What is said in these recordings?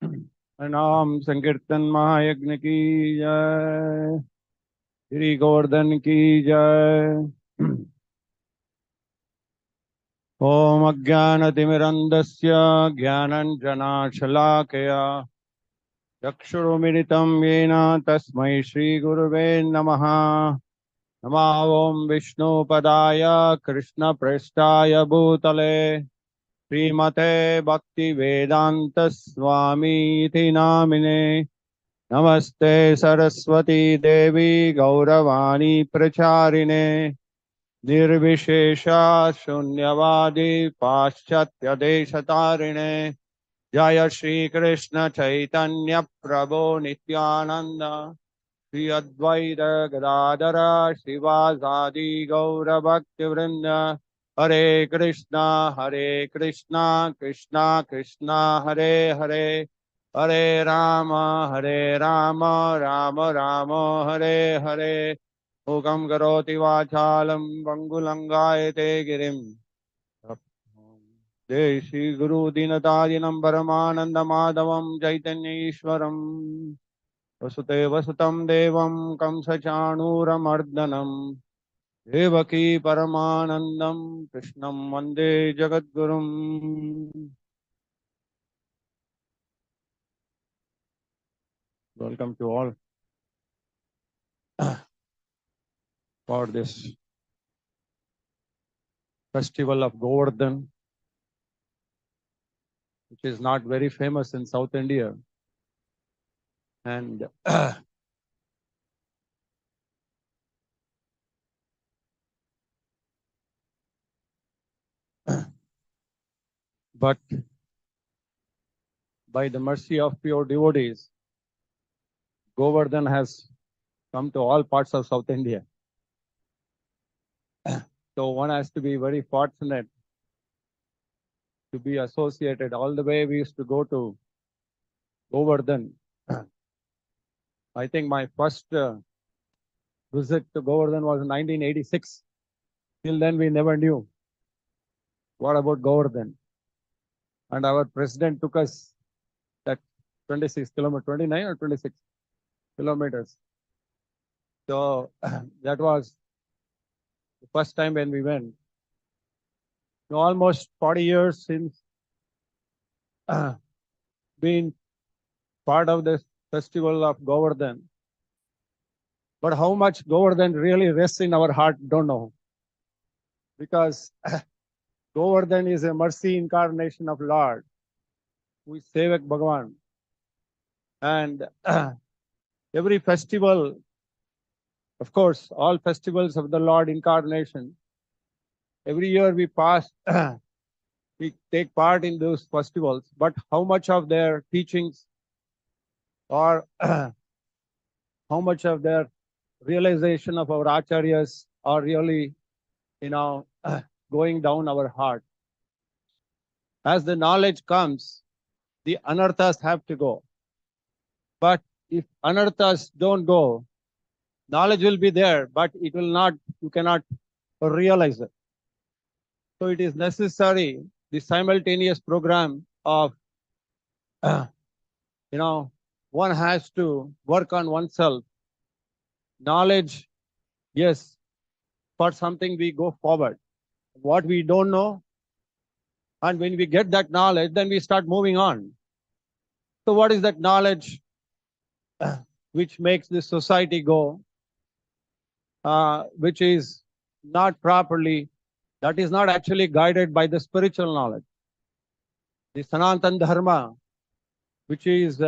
नाम संकीर्तन महायज्ञ की जय। श्री गोवर्धन की जय। ओम अज्ञानतिमिरन्धस्य ज्ञानञ्जनाशलाकया चक्षुरुमिलितं येन तस्मै श्रीगुरुवे नमः। नमो ओं विष्णुपदाय कृष्णप्रेष्ठाय भूतले श्रीमते भक्तिवेदान्तस्वामीति नामिने। नमस्ते सरस्वती देवी गौरवाणी प्रचारिणे निर्विशेषा शून्यवादी पाश्चात्यदेशतारिणे। जय श्री कृष्ण चैतन्य प्रभो नित्यानंद श्री अद्वैत गदाधर शिवासादि गौरभक्तिवृंद। हरे कृष्णा कृष्णा कृष्णा हरे हरे हरे राम राम राम हरे हरे। मूकं करोति वाचालं पङ्गुलङ्गायते गिरिं जय श्री गुरु दीनतादिनं परमानन्दमाधवं चैतन्यईश्वरं वसुदेवसुतं देवं कंसचाणूरमर्दनं देवकी परमानन्दं कृष्णं वन्दे जगद्गुरुम्। Welcome to all for this festival of Govardhan, which is not very famous in South India. And but by the mercy of pure devotees, Govardhan has come to all parts of South India. So one has to be very fortunate to be associated. All the way we used to go to Govardhan. I think my first visit to Govardhan was in 1986. Till then we never knew what about Govardhan. And our president took us that 26 kilometers, 29 or 26 kilometers. So that was the first time when we went. Almost 40 years since being part of this festival of Govardhan. But how much Govardhan really rests in our heart, don't know. Because Govardhan is a mercy incarnation of Lord, who is Sevak Bhagavan. And every festival, of course, all festivals of the Lord incarnation, every year we pass, we take part in those festivals, but how much of their teachings or how much of their realization of our acharyas are really, going down our heart. As the knowledge comes, the anarthas have to go. But if anarthas don't go, knowledge will be there, but it will not, you cannot realize it. So it is necessary, the simultaneous program of, one has to work on oneself. Knowledge, yes, for something we go forward. What we don't know, and when we get that knowledge, then we start moving on. So what is that knowledge which makes this society go, which is not properly, that is not actually guided by the spiritual knowledge? The Sanatana Dharma, which is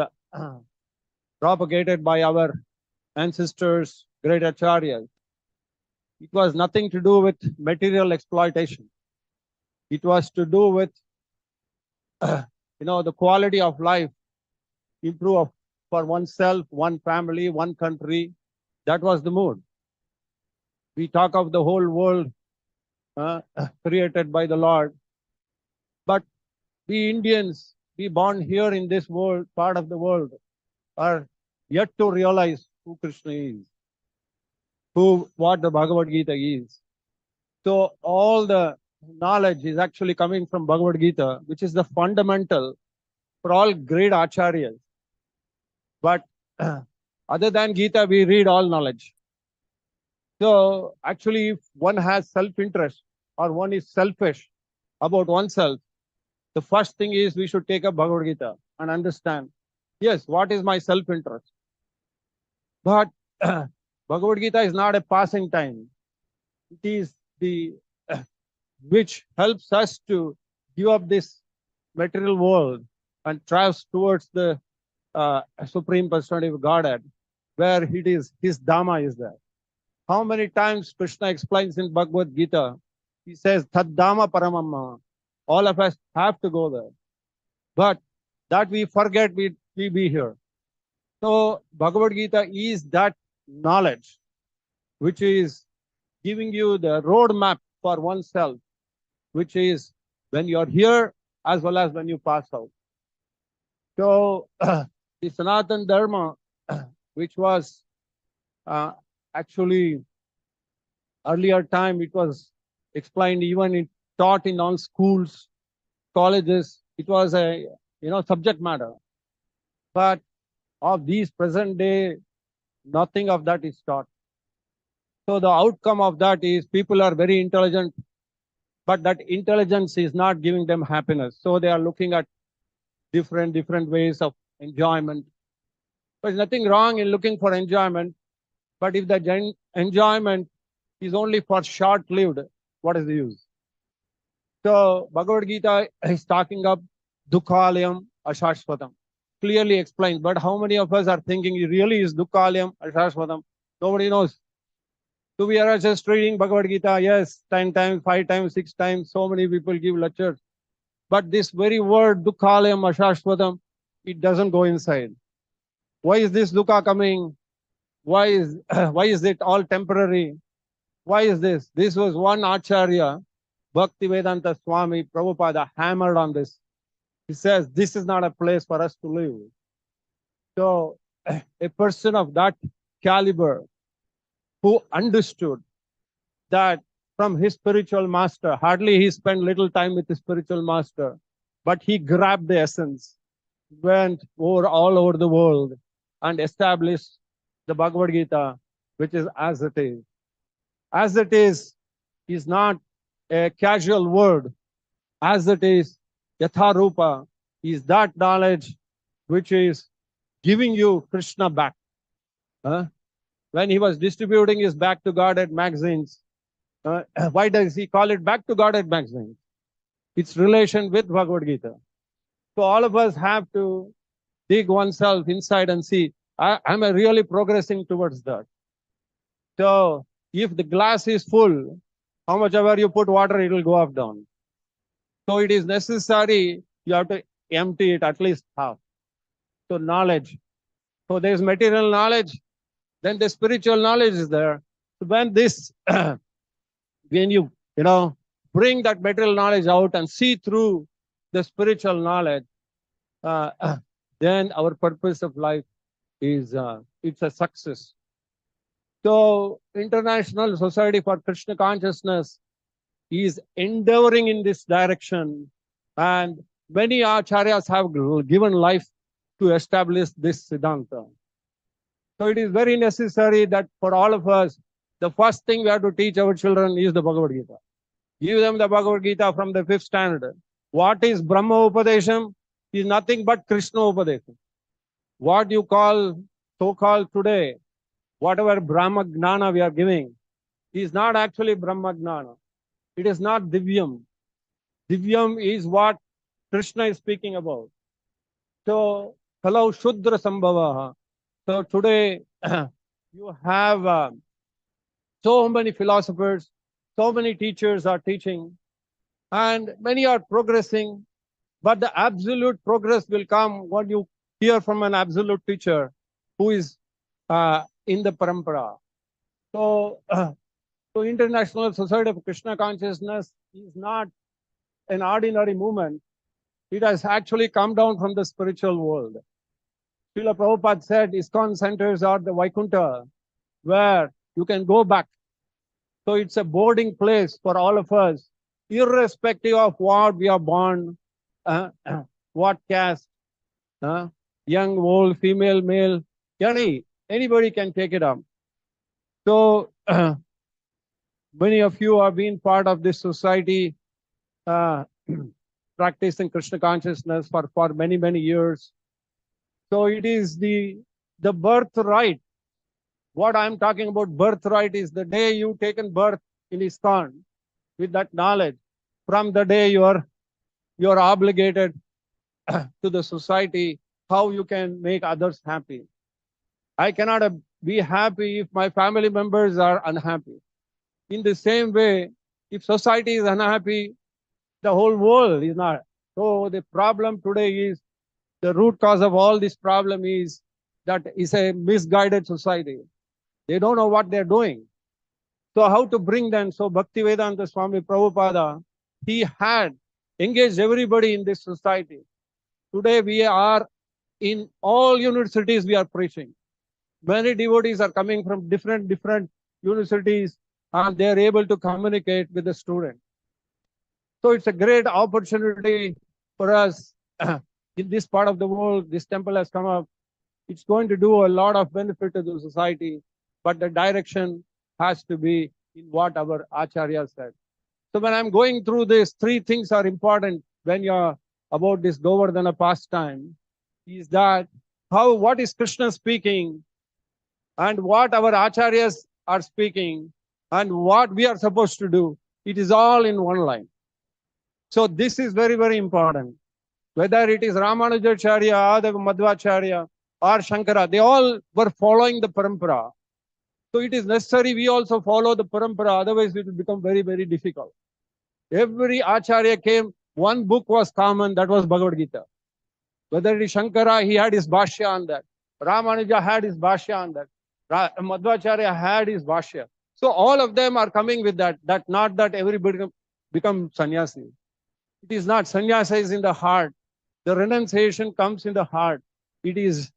propagated by our ancestors, great acharyas, it was nothing to do with material exploitation. It was to do with, the quality of life, improve for oneself, one family, one country. That was the mood. We talk of the whole world created by the Lord. But we Indians, we born here in this world, part of the world, are yet to realize who Krishna is, what the Bhagavad Gita is. So all the knowledge is actually coming from Bhagavad Gita, which is the fundamental for all great acharyas. But other than Gita, we read all knowledge. So actually, if one has self-interest or one is selfish about oneself, the first thing is we should take up Bhagavad Gita and understand, yes, what is my self-interest? But Bhagavad Gita is not a passing time. It is the which helps us to give up this material world and traverse towards the Supreme Personality of Godhead, where it is His Dhamma is there. How many times Krishna explains in Bhagavad Gita? He says, Tad Dhamma Paramamma. All of us have to go there. But that we forget we be here. So Bhagavad Gita is that knowledge which is giving you the roadmap for oneself, which is when you're here as well as when you pass out. So the Sanatana Dharma, which was actually earlier time, it was explained, even it taught in all schools, colleges. It was a subject matter. But of these present day, nothing of that is taught. So the outcome of that is people are very intelligent, but that intelligence is not giving them happiness. So they are looking at different ways of enjoyment. There's nothing wrong in looking for enjoyment, but if the enjoyment is only for short-lived, what is the use? So Bhagavad Gita is talking of Dukhalayam Ashashvatam. Clearly explains, but how many of us are thinking it really is Dukhalayam Ashashvatam? Nobody knows. So we are just reading Bhagavad Gita, yes, 10 times, 5 times, 6 times, so many people give lectures. But this very word, Dukhalayam Ashashvatam, it doesn't go inside. Why is this Dukha coming? Why is it all temporary? Why is this? This was one Acharya, Bhaktivedanta Swami Prabhupada, hammered on this. He says, this is not a place for us to live. So a person of that caliber who understood that from his spiritual master, hardly he spent little time with his spiritual master, but he grabbed the essence, went all over the world and established the Bhagavad Gita, which is as it is. As it is not a casual word. As it is, Yatha Rupa is that knowledge which is giving you Krishna back. When he was distributing his Back to Godhead magazines, why does he call it Back to Godhead magazine? Its relation with Bhagavad Gita. So all of us have to dig oneself inside and see, am I really progressing towards that? So if the glass is full, how much ever you put water, it will go up down. So it is necessary, you have to empty it at least half. So knowledge. So there is material knowledge, then the spiritual knowledge is there. So when this, when you bring that material knowledge out and see through the spiritual knowledge, then our purpose of life is it's a success. So International Society for Krishna Consciousness is endeavoring in this direction, and many acharyas have given life to establish this Siddhanta. So it is very necessary that for all of us, the first thing we have to teach our children is the Bhagavad Gita. Give them the Bhagavad Gita from the 5th standard. What is Brahma Upadesham? Is nothing but Krishna Upadesham. What you call, so-called today, whatever Brahma Gnana we are giving, is not actually Brahma Gnana. It is not Divyam. Divyam is what Krishna is speaking about. So, hello, Shudra Sambhavaha. So today, you have so many philosophers, so many teachers are teaching, and many are progressing, but the absolute progress will come when you hear from an absolute teacher who is in the parampara. So, so International Society of Krishna Consciousness is not an ordinary movement. It has actually come down from the spiritual world. Srila Prabhupada said ISKCON centers are the Vaikuntha, where you can go back. So it's a boarding place for all of us, irrespective of what we are born, what caste, Young, old, female, male, anybody can take it up. So many of you have been part of this society, uh, practicing Krishna consciousness for many, many years. So it is the birthright. What I'm talking about, birthright, is the day you taken birth in ISKCON with that knowledge. From the day you're obligated to the society, how you can make others happy. I cannot be happy if my family members are unhappy. In the same way, if society is unhappy, the whole world is not. So the problem today is, the root cause of all this problem is that is a misguided society. They don't know what they're doing. So how to bring them? So Bhaktivedanta Swami Prabhupada, he had engaged everybody in this society. Today we are in all universities, we are preaching. Many devotees are coming from different universities, and they are able to communicate with the student. So it's a great opportunity for us in this part of the world. This temple has come up. It's going to do a lot of benefit to the society, but the direction has to be in what our Acharya said. So when I'm going through this, three things are important when you're about this Govardhana pastime, is that what is Krishna speaking, and what our Acharyas are speaking, and what we are supposed to do. It is all in one line. So this is very, very important. Whether it is Ramanujacharya, Adava Madhvacharya, or Shankara, they all were following the parampara. So it is necessary we also follow the parampara, otherwise it will become very, very difficult. Every Acharya came, one book was common, that was Bhagavad Gita. Whether it is Shankara, he had his Bhashya on that. Ramanuja had his Bhashya on that. Madhvacharya had his Bhashya. So all of them are coming with that. That not that everybody become sannyasi. It is not. Sannyasa is in the heart. The renunciation comes in the heart. It is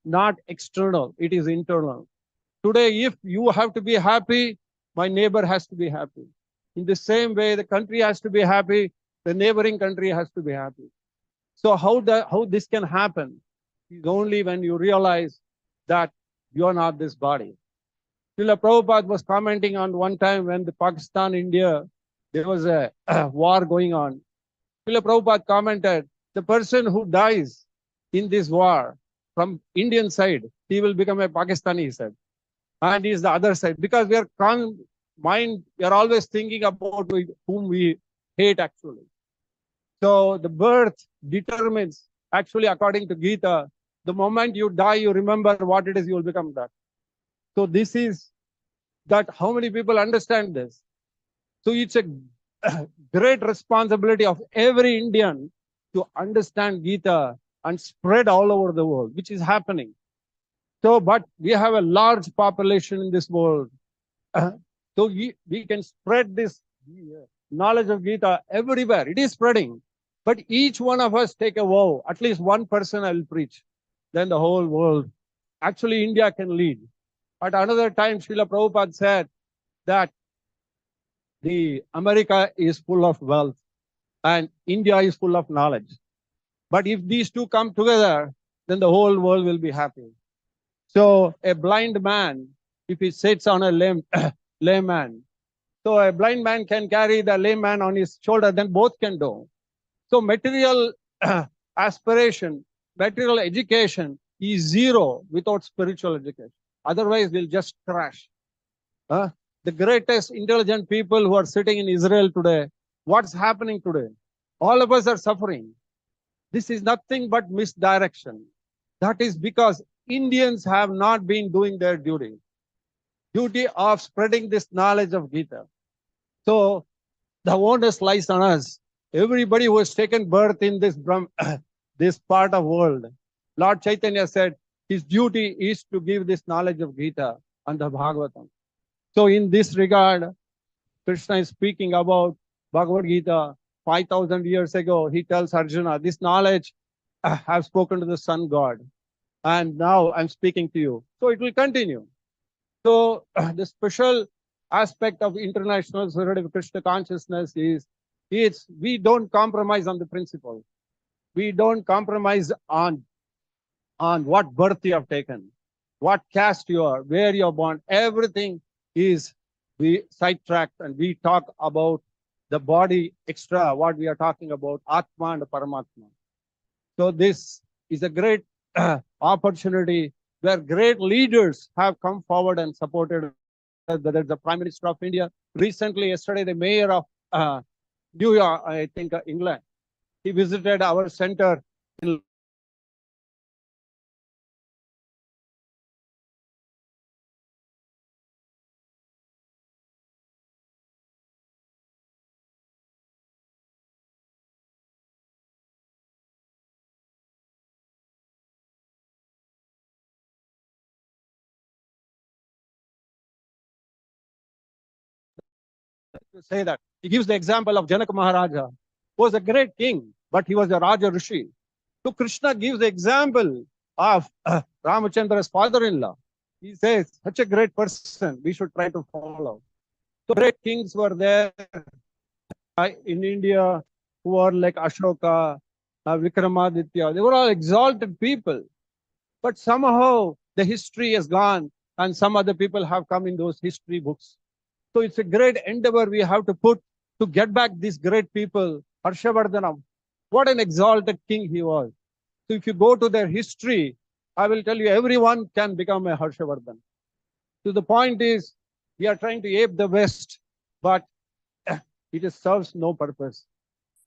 not external. It is internal. Today, if you have to be happy, my neighbor has to be happy. In the same way, the country has to be happy. The neighboring country has to be happy. So how this can happen is only when you realize that you are not this body. Srila Prabhupada was commenting on one time when the Pakistan, India, there was a war going on. Srila Prabhupada commented, the person who dies in this war from Indian side, he will become a Pakistani, he said. And he's the other side. Because we are always thinking about whom we hate actually. So the birth determines, actually according to Gita, the moment you die, you remember what it is, you will become that. So this is that, how many people understand this? So it's a great responsibility of every Indian to understand Gita and spread all over the world, which is happening. So, but we have a large population in this world. So we can spread this knowledge of Gita everywhere. It is spreading. But each one of us take a vow. At least one person I will preach. Then the whole world. Actually, India can lead. At another time, Srila Prabhupada said that the America is full of wealth and India is full of knowledge. But if these two come together, then the whole world will be happy. So a blind man, if he sits on a layman, so a blind man can carry the layman on his shoulder, then both can do. So material aspiration, material education is zero without spiritual education. Otherwise, we'll just crash. The greatest intelligent people who are sitting in Israel today, what's happening today? All of us are suffering. This is nothing but misdirection. That is because Indians have not been doing their duty of spreading this knowledge of Gita. So the onus lies on us. Everybody who has taken birth in this this part of world, Lord Chaitanya said his duty is to give this knowledge of Gita and the Bhagavatam. So in this regard, Krishna is speaking about Bhagavad Gita 5,000 years ago. He tells Arjuna, this knowledge I have spoken to the sun god, and now I'm speaking to you. So it will continue. So the special aspect of International Society of Krishna Consciousness is we don't compromise on the principle. We don't compromise on what birth you have taken, what caste you are, where you are born. Everything is we sidetracked and we talk about the body extra, what we are talking about, Atma and Paramatma. So this is a great opportunity where great leaders have come forward and supported us, whether it's the Prime Minister of India. Recently, yesterday, the mayor of New York, I think England, he visited our center in London and he said this is the to say that. He gives the example of Janaka Maharaja, who was a great king, but he was a Raja Rishi. So Krishna gives the example of Ramachandra's father-in-law. He says, such a great person, we should try to follow. So great kings were there in India who were like Ashoka, Vikramaditya. They were all exalted people. But somehow the history has gone and some other people have come in those history books. So it's a great endeavor we have to put to get back these great people. Harshavardhana, what an exalted king he was. So if you go to their history, I will tell you everyone can become a Harshavardhan. So the point is, we are trying to ape the West, but it serves no purpose.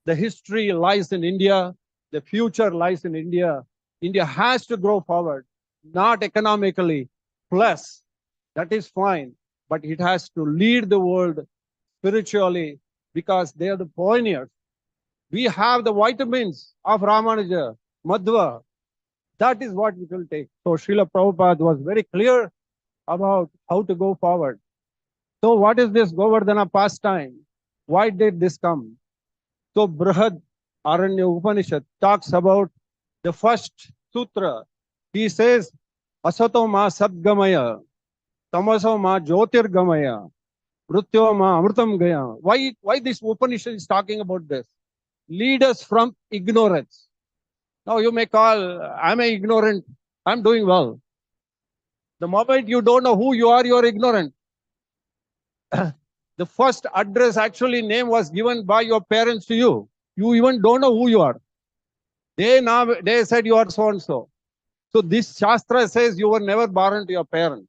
The history lies in India. The future lies in India. India has to grow forward, not economically. Plus, that is fine, but it has to lead the world spiritually because they are the pioneers. We have the vitamins of Ramanuja, Madhva. That is what it will take. So Srila Prabhupada was very clear about how to go forward. So what is this Govardhana pastime? Why did this come? So Brihad Aranya Upanishad talks about the first sutra. He says, Asato ma sadgamaya, tamaso ma jyotirgamaya, mrityo ma amritam gaya. Why this Upanishad is talking about this? Lead us from ignorance. Now you may call, I'm ignorant, I'm doing well. The moment you don't know who you are ignorant. The first address, actually name was given by your parents to you. You even don't know who you are. They said you are so and so. So this Shastra says you were never born to your parents.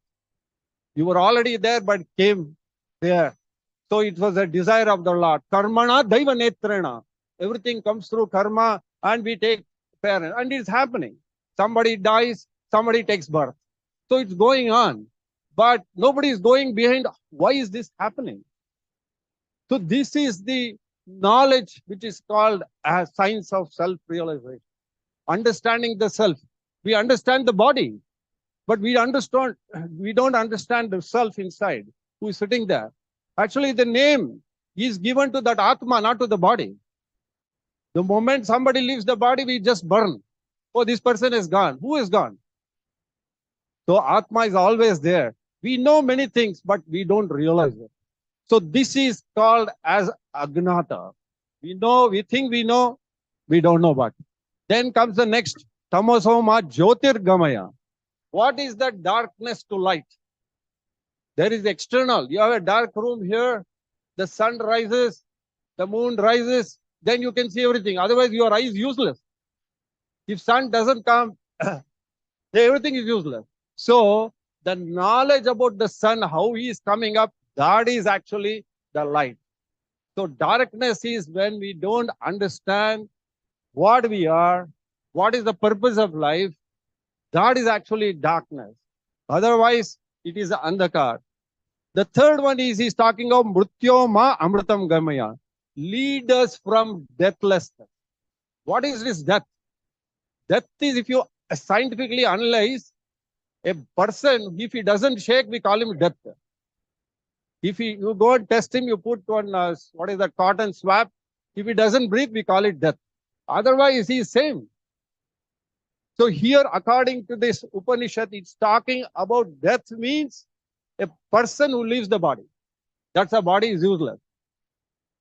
You were already there but came there. So it was a desire of the Lord. Karmana daiva netrena. Everything comes through karma and we take parents. And it's happening. Somebody dies, somebody takes birth. So it's going on. But nobody is going behind, why is this happening? So this is the knowledge which is called as science of self-realization. Understanding the self. We understand the body, but we don't understand the self inside who is sitting there. Actually, the name is given to that Atma, not to the body. The moment somebody leaves the body, we just burn. Oh, this person is gone. Who is gone? So Atma is always there. We know many things, but we don't realize it. So this is called as Agnata. We think we know, we don't know what. Then comes the next, Tamasoma Jyotirgamaya. What is that darkness to light? There is external. You have a dark room here, the sun rises, the moon rises, then you can see everything. Otherwise, your eye is useless. If sun doesn't come, then everything is useless. So the knowledge about the sun, how he is coming up, that is actually the light. So darkness is when we don't understand what we are, what is the purpose of life. That is actually darkness. Otherwise, it is andhakar. The third one is he's talking of mrityo ma amritam gamaya. Lead us from deathlessness. What is this death? Death is, if you scientifically analyze, a person, if he doesn't shake, we call him death. If you go and test him, you put one, what is that, cotton swab. If he doesn't breathe, we call it death. Otherwise, he is same. So here, according to this Upanishad, it's talking about death means a person who leaves the body. That's a body is useless.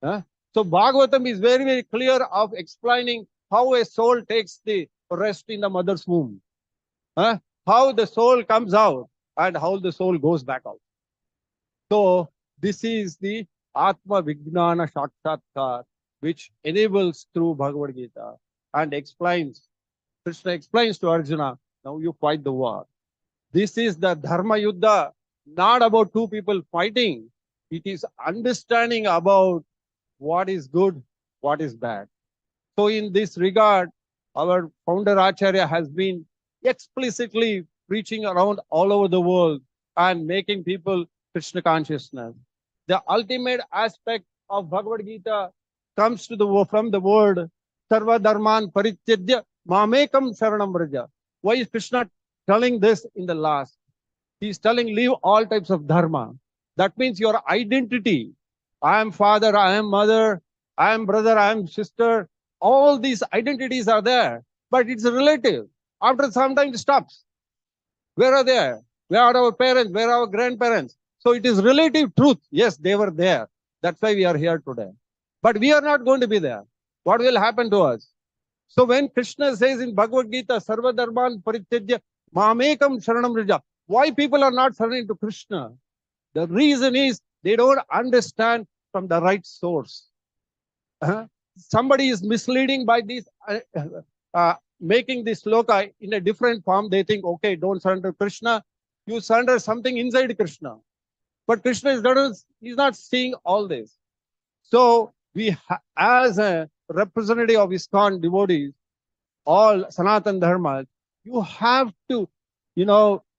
So Bhagavatam is very, very clear of explaining how a soul takes the rest in the mother's womb. Huh? How the soul comes out and how the soul goes back out. So this is the Atma Vijnana Sakshatkar, which enables through Bhagavad Gita and explains, Krishna explains to Arjuna, now you fight the war. This is the Dharma Yuddha, not about two people fighting. It is understanding about what is good, what is bad. So in this regard, our founder Acharya has been explicitly preaching around all over the world and making people Krishna consciousness. The ultimate aspect of Bhagavad Gita comes to from the word Sarva Dharman Parityajya Mamekam Saranam Vraja. Why is Krishna telling this in the last? He is telling leave all types of dharma. That means your identity. I am father, I am mother, I am brother, I am sister. All these identities are there, but it's relative. After some time it stops. Where are they? Where are our parents? Where are our grandparents? So it is relative truth. Yes, they were there. That's why we are here today. But we are not going to be there. What will happen to us? So when Krishna says in Bhagavad Gita, Sarva Dharman Parityajya Mamekam Sharanam Vraja, why people are not surrendering to Krishna? The reason is they don't understand from the right source. Somebody is misleading by this, making this sloka in a different form. They think, okay, don't surrender to Krishna. You surrender something inside Krishna. But Krishna is not seeing all this. So we, as a representative of ISKCON devotees, all Sanatan Dharmas, you have to,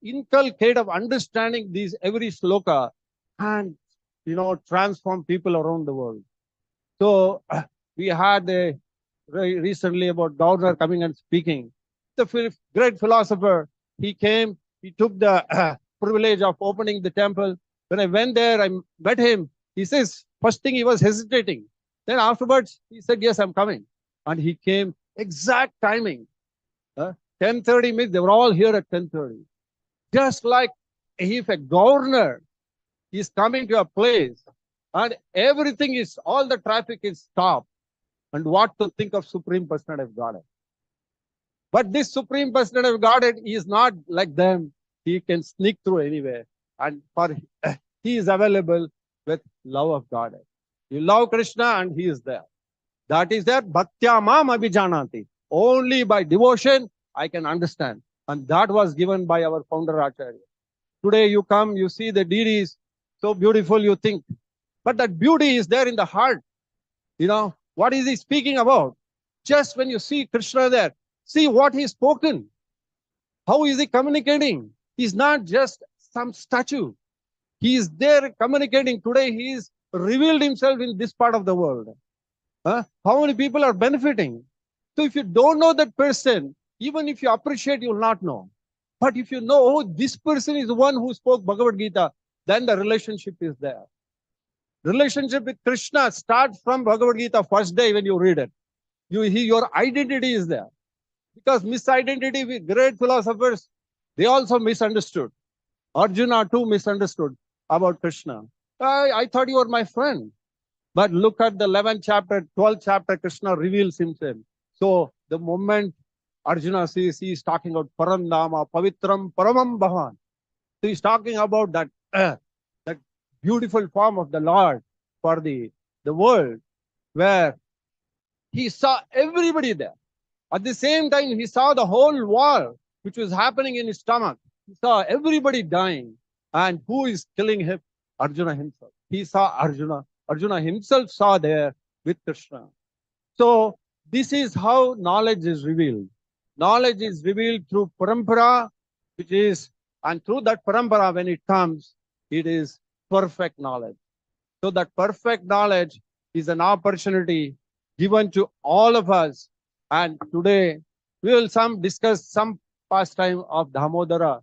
inculcate of understanding these every sloka and, transform people around the world. So we had recently about Govardhan coming and speaking. The great philosopher, he came, he took the privilege of opening the temple. When I went there, I met him. He says, first thing he was hesitating. Then afterwards, he said, yes, I'm coming. And he came exact timing. 10:30 means they were all here at 10:30. Just like if a governor is coming to a place and everything is, all the traffic is stopped. And what to think of Supreme Personality of Godhead? But this Supreme Personality of Godhead is not like them. He can sneak through anywhere. And he is available with love of Godhead. You love Krishna and he is there. That is there. Bhaktya mam abhijanati. Only by devotion I can understand. And that was given by our founder Acharya. Today you come, you see the deities, so beautiful you think. But that beauty is there in the heart. What is he speaking about? Just when you see Krishna there, see what he's spoken. How is he communicating? He's not just some statue. He is there communicating. Today he is revealed himself in this part of the world. How many people are benefiting? So if you don't know that person, even if you appreciate, you will not know. But if you know, oh, this person is the one who spoke Bhagavad Gita, then the relationship is there. Relationship with Krishna starts from Bhagavad Gita first day when you read it. Your identity is there. Because misidentity with great philosophers, they also misunderstood. Arjuna too misunderstood about Krishna. I thought you were my friend. But look at the 11th chapter, 12th chapter, Krishna reveals himself. So the moment Arjuna sees, he is talking about Parandama, Pavitram, Paramam Bhavan. So he's talking about that, that beautiful form of the Lord for the world, where he saw everybody there. At the same time, he saw the whole war which was happening in his stomach. He saw everybody dying. And who is killing him? Arjuna himself. He saw Arjuna. Arjuna himself saw there with Krishna. So this is how knowledge is revealed. Knowledge is revealed through parampara, and through that parampara, when it comes, it is perfect knowledge. So that perfect knowledge is an opportunity given to all of us. And today, we will discuss some pastime of Damodara.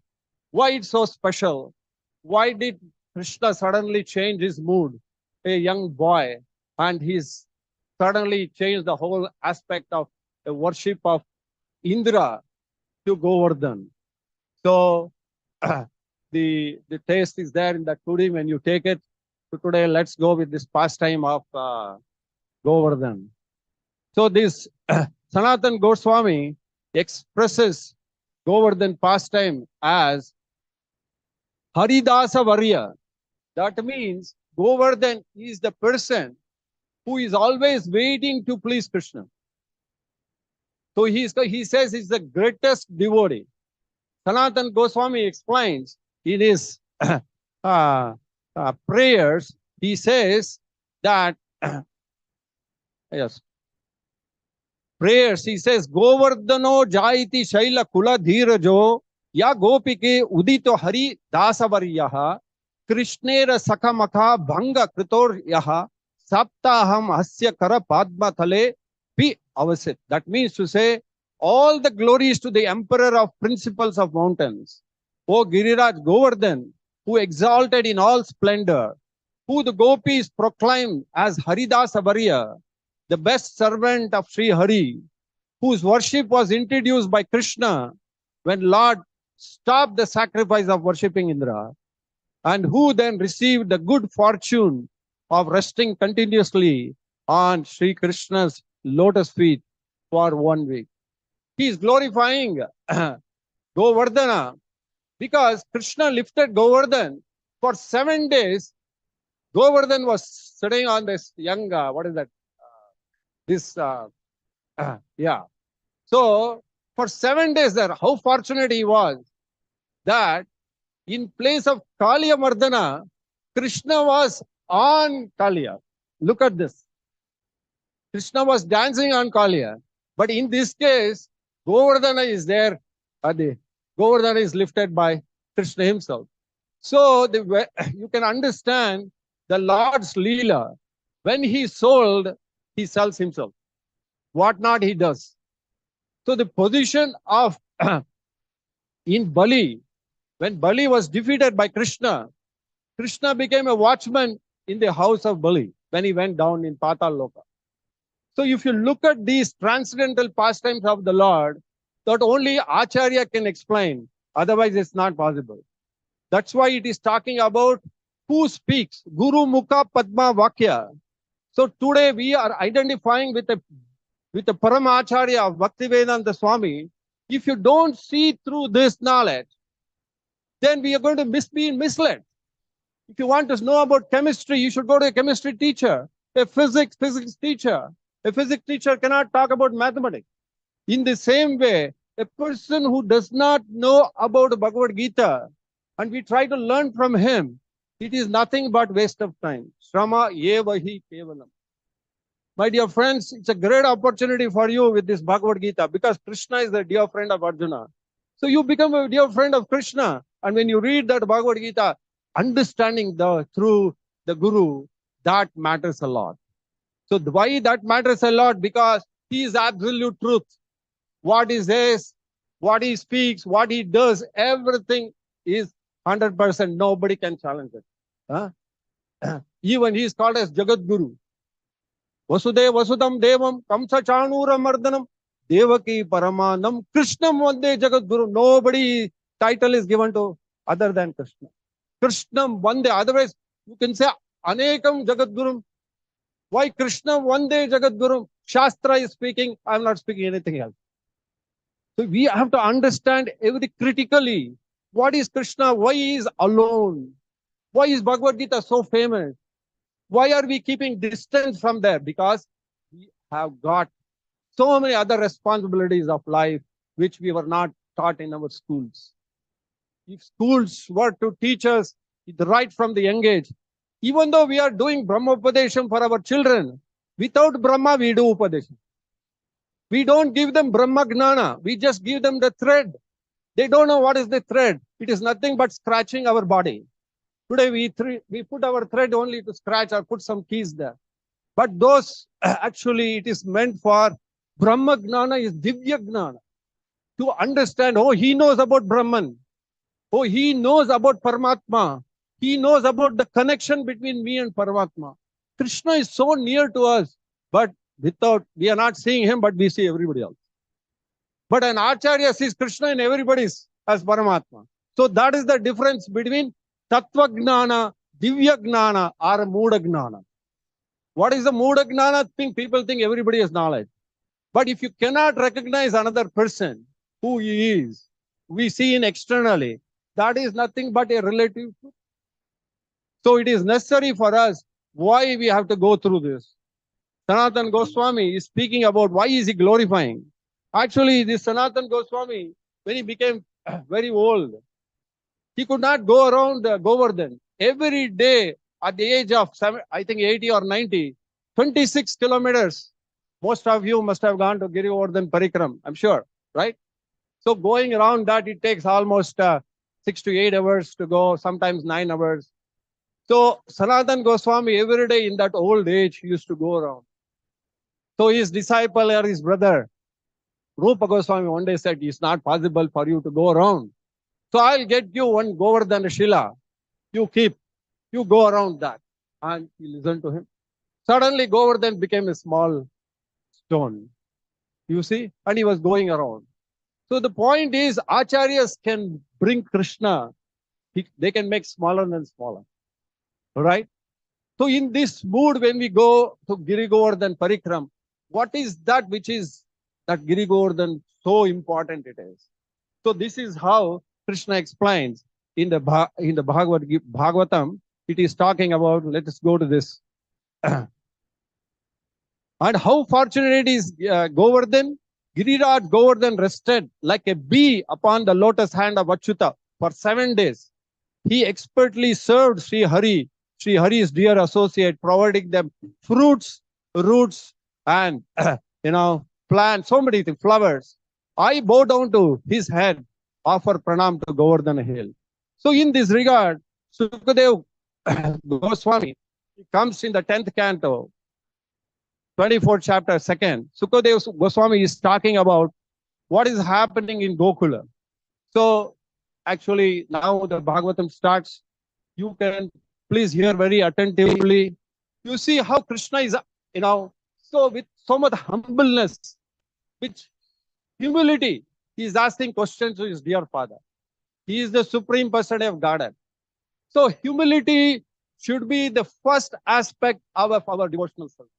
Why it's so special? Why did Krishna suddenly change his mood? A young boy, and he's suddenly changed the whole aspect of the worship of Indra to Govardhan. So the taste is there in that pudding when you take it. So today, let's go with this pastime of Govardhan. So this Sanatan Goswami expresses Govardhan pastime as Haridasa Varya. That means Govardhan is the person who is always waiting to please Krishna. So he says he's the greatest devotee. Sanatan Goswami explains in his prayers, he says that, yes, prayers, he says, Govardhano jaiti shaila kula dhirajo ya gopike udito hari dasavaryaha krishnera sakamakha bhanga kritor yaha saptaham hasya kara padma thale pi avasit. That means to say, all the glories to the emperor of principles of mountains, O Giriraj Govardhan, who exalted in all splendor, who the gopis proclaim as Haridasa Varya, the best servant of Sri Hari, whose worship was introduced by Krishna when Lord stopped the sacrifice of worshipping Indra, and who then received the good fortune of resting continuously on Sri Krishna's lotus feet for 1 week. He is glorifying Govardhana because Krishna lifted Govardhan for 7 days. Govardhan was sitting on this young, what is that? Yeah. So for 7 days there, how fortunate he was that in place of Kaliya Mardana, Krishna was on Kaliya. Look at this. Krishna was dancing on Kaliya. But in this case, Govardhana is there. Govardhana is lifted by Krishna himself. So you can understand the Lord's Leela. When he sold, he sells himself. What not he does. So the position of in Bali, when Bali was defeated by Krishna, Krishna became a watchman in the house of Bali when he went down in Patal Loka. So if you look at these transcendental pastimes of the Lord, that only Acharya can explain. Otherwise, it's not possible. That's why it is talking about who speaks. Guru Mukha Padma Vakya. So today we are identifying with the Paramacharya of Bhaktivedanta Swami. If you don't see through this knowledge, then we are going to be misled. If you want to know about chemistry, you should go to a chemistry teacher, a physics teacher. A physics teacher cannot talk about mathematics. In the same way, a person who does not know about Bhagavad Gita and we try to learn from him, it is nothing but waste of time. Shrama yevahi kevalam. My dear friends, it's a great opportunity for you with this Bhagavad Gita because Krishna is the dear friend of Arjuna. So you become a dear friend of Krishna. And when you read that Bhagavad Gita, understanding through the Guru, that matters a lot. So why that matters a lot? Because he is absolute truth. What he says, what he speaks, what he does, everything is 100%. Nobody can challenge it. Huh? Even he is called as Jagat Guru. Vasudev Vasudam Devam Kamsa Chanura Mardanam Devaki Paramanam Krishnam Vande Jagat Guru. Nobody title is given to other than Krishna. Krishnam Vande. Otherwise, you can say Anekam Jagat Guru. Why Krishna Vande Jagat Guru? Shastra is speaking. I am not speaking anything else. So we have to understand everything critically. What is Krishna? Why he is alone? Why is Bhagavad Gita so famous? Why are we keeping distance from there? Because we have got so many other responsibilities of life which we were not taught in our schools. If schools were to teach us right from the young age, even though we are doing Brahma Upadesham for our children, without Brahma we do Upadesham. We don't give them Brahma Gnana. We just give them the thread. They don't know what is the thread. It is nothing but scratching our body. Today we put our thread only to scratch or put some keys there. But those, actually it is meant for Brahma Gnana is Divya Gnana. To understand, oh, he knows about Brahman. Oh, he knows about Paramatma. He knows about the connection between me and Paramatma. Krishna is so near to us, but we are not seeing him, but we see everybody else. But an Acharya sees Krishna in everybody as Paramatma. So that is the difference between Tattva Gnana, Divya Gnana, or Muda Gnana. What is the Muda Gnana thing? People think everybody has knowledge. But if you cannot recognize another person, who he is, we see in externally, that is nothing but a relative. So it is necessary for us why we have to go through this. Sanatan Goswami is speaking about why is he glorifying. Actually, this Sanatan Goswami, when he became very old, he could not go around Govardhan. Every day at the age of, I think 80 or 90, 26 kilometers. Most of you must have gone to Giri Govardhan Parikram, I'm sure, right? So going around that, it takes almost 6 to 8 hours to go, sometimes 9 hours. So Sanatan Goswami, every day in that old age, used to go around. So his disciple or his brother, Rupa Goswami, one day said, it's not possible for you to go around. So I'll get you one Govardhan Shila. You go around that. And he listened to him. Suddenly Govardhan became a small stone. You see? And he was going around. So the point is, Acharyas can bring Krishna. They can make smaller and smaller. Right? So in this mood, when we go to Giri Govardhan Parikram, what is that which is that Giri Govardhan so important it is? So this is how Krishna explains in the Bhagavatam. It is talking about, let us go to this. And how fortunate is Govardhan? Giriraj Govardhan rested like a bee upon the lotus hand of Achyuta for 7 days. He expertly served Sri Hari's dear associate, providing them fruits, roots, and plants, so many things, flowers. I bow down to his head, offer pranam to Govardhan hill. So in this regard, Sukadev Goswami, he comes in the 10th canto, 24th chapter, 2nd. Sukadev Goswami is talking about what is happening in Gokula. So actually now the Bhagavatam starts. You can please hear very attentively. You see how Krishna is, so with so much humbleness, with humility, he is asking questions to his dear father. He is the supreme personality of Godhead. So humility should be the first aspect of our devotional service.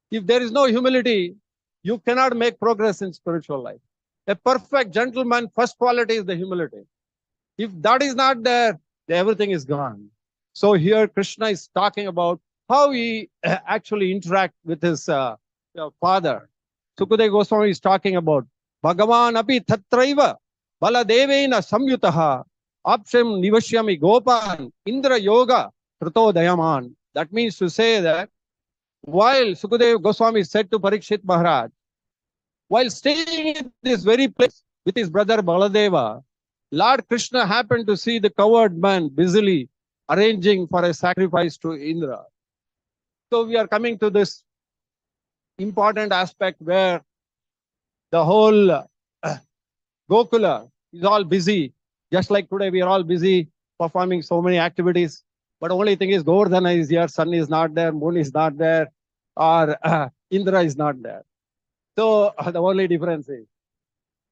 If there is no humility, you cannot make progress in spiritual life. A perfect gentleman, first quality is the humility. If that is not there, everything is gone. So here Krishna is talking about how he actually interact with his father. Sukadeva Goswami is talking about Bhagavan api tatraiva baladevena samyutaha apshem nivashyami gopan indra yoga trito dayaman. That means to say that while Sukadeva Goswami said to Parikshit Maharaj, while staying in this very place with his brother Baladeva, Lord Krishna happened to see the coward man busily arranging for a sacrifice to Indra. So we are coming to this important aspect where the whole Gokula is all busy. Just like today, we are all busy performing so many activities. But the only thing is, Govardhana is here, sun is not there, moon is not there, or Indra is not there. So the only difference is.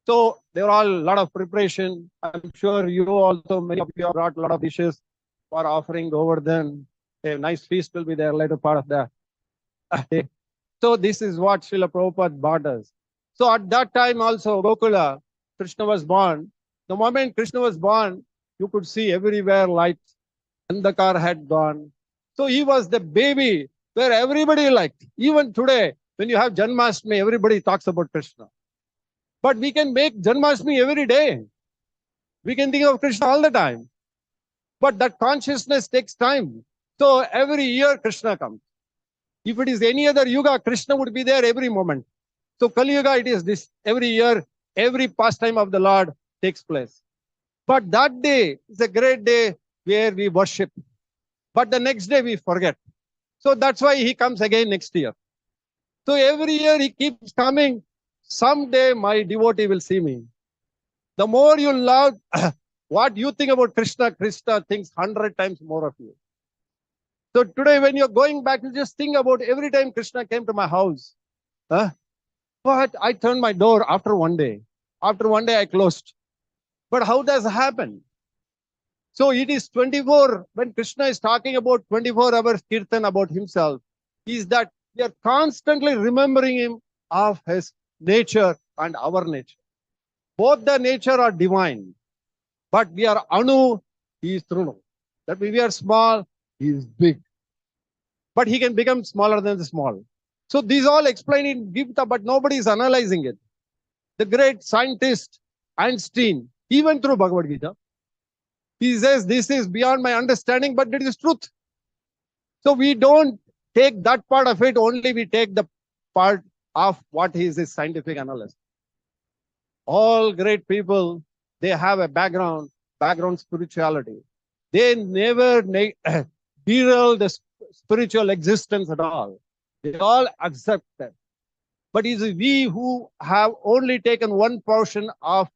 So there are a lot of preparation. I'm sure you also, many of you have brought a lot of dishes for offering Govardhan. A nice feast will be there later part of the day. So this is what Srila Prabhupada brought us. So at that time also, Gokula, Krishna was born. The moment Krishna was born, you could see everywhere lights. Andhakar had gone. So he was the baby where everybody liked. Even today, when you have Janmashtami, everybody talks about Krishna. But we can make Janmashtami every day. We can think of Krishna all the time. But that consciousness takes time. So every year Krishna comes. If it is any other yuga, Krishna would be there every moment. So Kali Yuga, it is this. Every year, every pastime of the Lord takes place. But that day is a great day where we worship. But the next day we forget. So that's why he comes again next year. So every year he keeps coming. Someday my devotee will see me. The more you love what you think about Krishna, Krishna thinks 100 times more of you. So today when you're going back, you just think about every time Krishna came to my house. But I turned my door after one day. After one day I closed. But how does it happen? So it is 24, when Krishna is talking about 24 hours kirtan about himself, is that we are constantly remembering him of his nature and our nature. Both the nature are divine, but we are Anu, he is Trunu. That means we are small, he is big. But he can become smaller than the small. So these all explain in Gita, but nobody is analyzing it. The great scientist Einstein, even through Bhagavad Gita, he says this is beyond my understanding, but it is truth. So we don't take that part of it, only we take the part of what is his scientific analysis. All great people, they have a background spirituality. They never derail the spiritual existence at all. They all accept that. But it is we who have only taken one portion of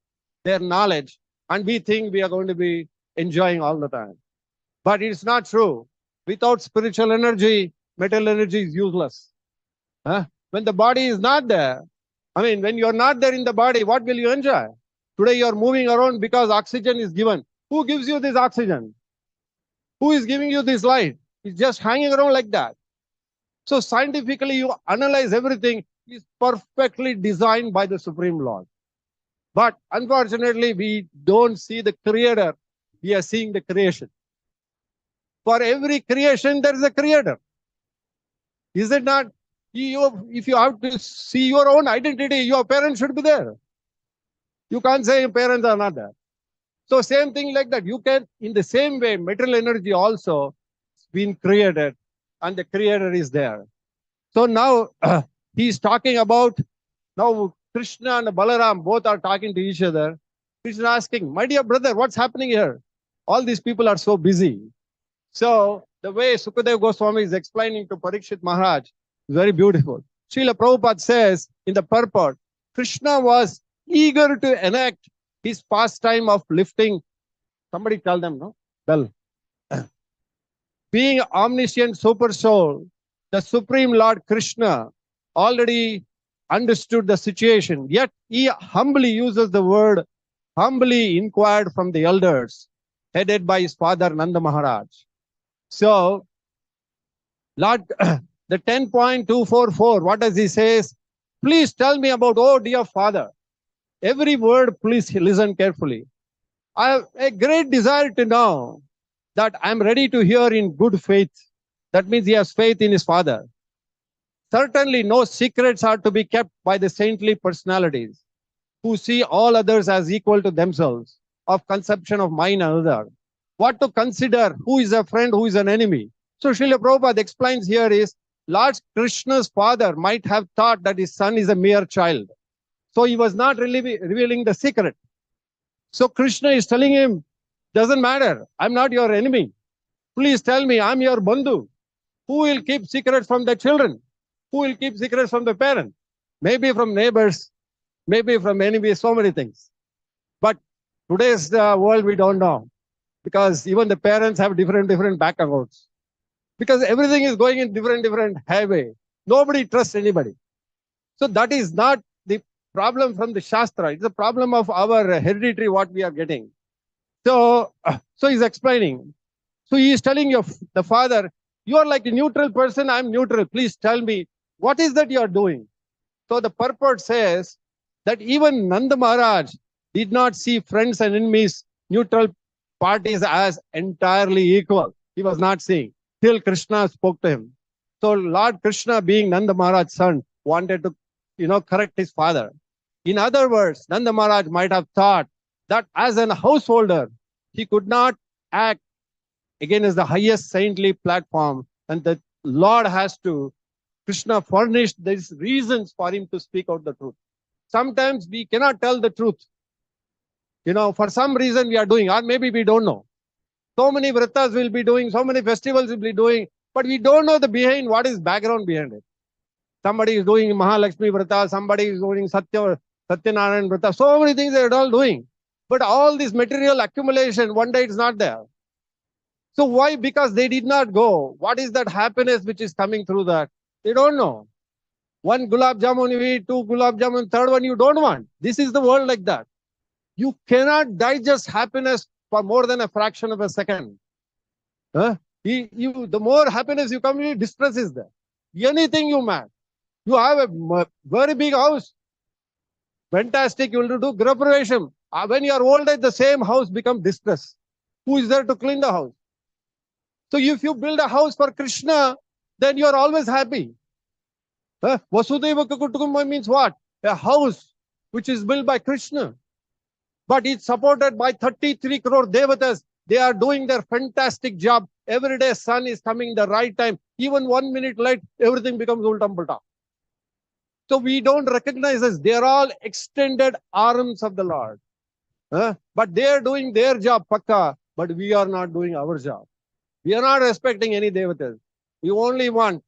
their knowledge and we think we are going to be enjoying all the time. But it's not true. Without spiritual energy, material energy is useless. When the body is not there, when you're not there in the body, what will you enjoy? Today you're moving around because oxygen is given. Who gives you this oxygen? Who is giving you this light? It's just hanging around like that. So scientifically, you analyze everything is perfectly designed by the Supreme Lord. But unfortunately, we don't see the creator. We are seeing the creation. For every creation, there is a creator. Is it not? If you have to see your own identity, your parents should be there. You can't say your parents are not there. So same thing like that. You can, in the same way, material energy also been created and the creator is there. So now he's talking about, now Krishna and Balaram both are talking to each other. Krishna asking, my dear brother, what's happening here? All these people are so busy. So the way Sukadeva Goswami is explaining to Parikshit Maharaj is very beautiful. Srila Prabhupada says in the purport, Krishna was eager to enact his pastime of lifting. Somebody tell them, no? Bell. Being omniscient super soul, the Supreme Lord Krishna already understood the situation. Yet he humbly uses the word, humbly inquired from the elders, headed by his father Nanda Maharaj. So, Lord, the 10.244, what does he say? Please tell me about, oh dear father. Every word, please listen carefully. I have a great desire to know that I'm ready to hear in good faith. That means he has faith in his father. Certainly no secrets are to be kept by the saintly personalities who see all others as equal to themselves, of conception of mine and other. What to consider, who is a friend, who is an enemy. So Srila Prabhupada explains here is, Lord Krishna's father might have thought that his son is a mere child. So he was not really revealing the secret. So Krishna is telling him, doesn't matter, I'm not your enemy. Please tell me, I'm your bandhu. Who will keep secrets from the children? Who will keep secrets from the parents? Maybe from neighbors, maybe from enemies, so many things. But today's world, we don't know. Because even the parents have different bank accounts. Because everything is going in different highway. Nobody trusts anybody. So that is not the problem from the Shastra. It's a problem of our hereditary, what we are getting. So he's explaining. So he is telling the father, you are like a neutral person, I'm neutral. Please tell me, what is that you are doing? So the purport says that even Nanda Maharaj did not see friends and enemies, neutral parties as entirely equal. He was not seeing till Krishna spoke to him. So Lord Krishna, being Nanda Maharaj's son, wanted to, correct his father. In other words, Nanda Maharaj might have thought that as a householder, he could not act again as the highest saintly platform, and the Lord Krishna furnished these reasons for him to speak out the truth. Sometimes we cannot tell the truth. For some reason we are doing, or maybe we don't know. So many vratas will be doing, so many festivals will be doing, but we don't know what is background behind it. Somebody is doing Mahalakshmi vrata, somebody is doing Satyanarayan vrata, so many things they are all doing. But all this material accumulation, one day it's not there. So why? Because they did not go. What is that happiness which is coming through that? They don't know. One gulab jamun you eat, two gulab jamun, third one you don't want. This is the world like that. You cannot digest happiness for more than a fraction of a second. The more happiness you come, distress is there. Anything you mad. You have a very big house. Fantastic, you will do Griha Pravesham. When you are old age, the same house becomes distress. Who is there to clean the house? So if you build a house for Krishna, then you are always happy. Vasudeva Kutumbakam means what? A house which is built by Krishna. But it's supported by 33 crore devatas. They are doing their fantastic job. Every day sun is coming the right time. Even 1 minute late, everything becomes ultam pulta. So we don't recognize this. They are all extended arms of the Lord. But they are doing their job, pakka. But we are not doing our job. We are not respecting any devatas. We only want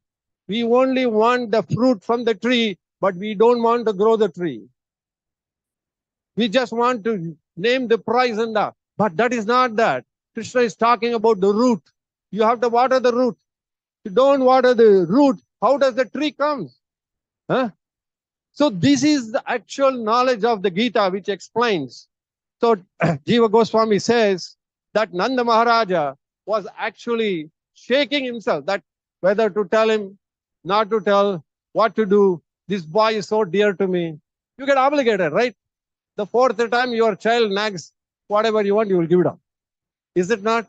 the fruit from the tree, but we don't want to grow the tree. We just want to name the price and that. But that is not that. Krishna is talking about the root. You have to water the root. If you don't water the root, how does the tree come? So this is the actual knowledge of the Gita, which explains. So Jiva Goswami says that Nanda Maharaja was actually shaking himself, that whether to tell him, not to tell, what to do. This boy is so dear to me. You get obligated, right? The fourth time your child nags, whatever you want, you will give it up. Is it not?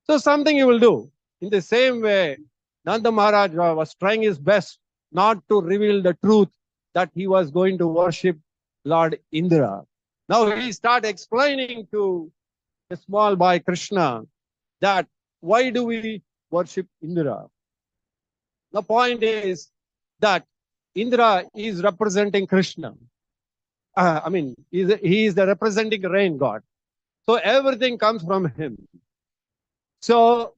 So something you will do. In the same way, Nanda Maharaj was trying his best not to reveal the truth that he was going to worship Lord Indra. Now he started explaining to the small boy Krishna that why do we worship Indra? The point is that Indra is representing Krishna. He is the representing rain god. So everything comes from him. So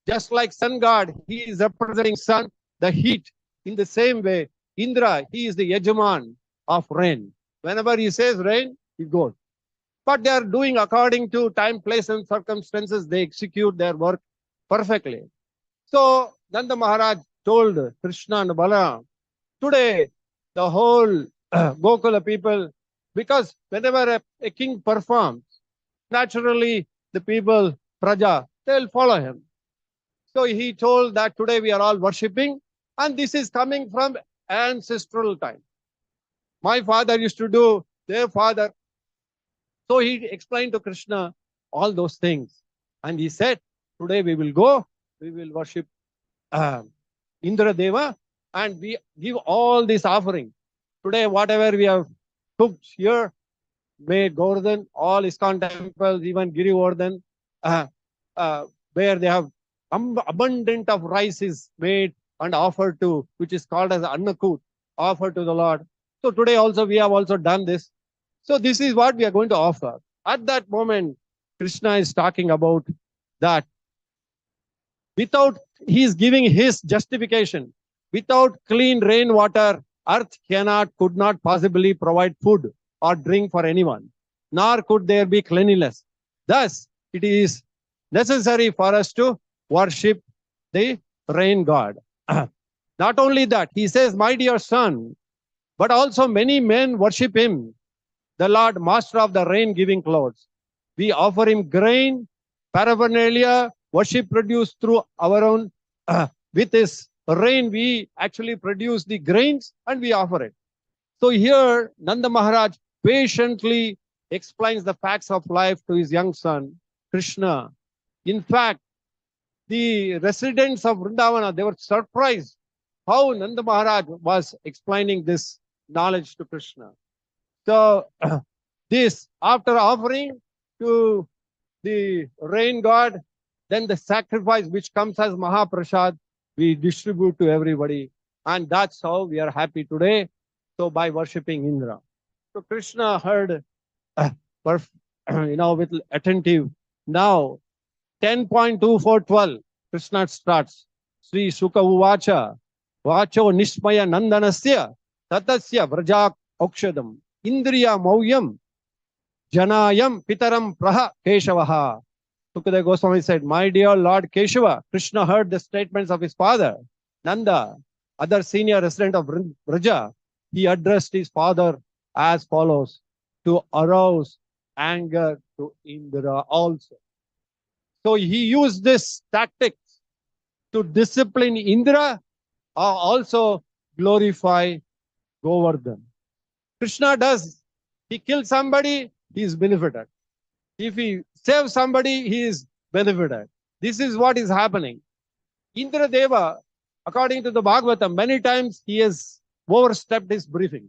just like sun god, he is representing sun, the heat. In the same way, Indra, he is the Yajaman of rain. Whenever he says rain, it goes. But they are doing according to time, place, and circumstances. They execute their work perfectly. So Nanda Maharaj told Krishna and Balaram, today the whole Gokula people, because whenever a king performs, naturally the people, Praja, they'll follow him. So he told that today we are all worshipping, and this is coming from ancestral time. My father used to do, their father. So he explained to Krishna all those things. And he said, today we will go, we will worship Indra Deva, and we give all this offering. Today, whatever we have cooked here, made Govardhan, all ISKCON temples, even Girivardhan, where they have abundant of rice is made and offered to, which is called as Annakut, offered to the Lord. So today also we have also done this. So this is what we are going to offer. At that moment, Krishna is talking about that without, he is giving his justification. Without clean rainwater, earth could not possibly provide food or drink for anyone, nor could there be cleanliness. Thus, it is necessary for us to worship the rain god. Not only that, he says, my dear son, but also many men worship him, the Lord, master of the rain-giving clouds. We offer him grain, paraphernalia, worship produced through our own, with his rain, we actually produce the grains and we offer it. So here, Nanda Maharaj patiently explains the facts of life to his young son, Krishna. In fact, the residents of Vrindavana, they were surprised how Nanda Maharaj was explaining this knowledge to Krishna. So this, after offering to the rain god, then the sacrifice which comes as Mahaprasad, we distribute to everybody. And that's how we are happy today. So by worshipping Indra. So Krishna heard, with attentive. Now, 10.2412, Krishna starts. Sri Sukha Uvacha, Vacho Nishmaya Nandanasya, Tatasya Vrajak Aukshadam, Indriya Mauyam, Janayam Pitaram Praha Keshavaha. Sukadeva Goswami said, my dear Lord Keshava, Krishna heard the statements of his father, Nanda, other senior resident of Vraja. He addressed his father as follows, to arouse anger to Indra also. So he used this tactics to discipline Indra, also glorify Govardhan. Krishna does. He kills somebody, he is benefited. If he saves somebody, he is benefited. This is what is happening. Indra Deva, according to the Bhagavatam, many times he has overstepped his briefing.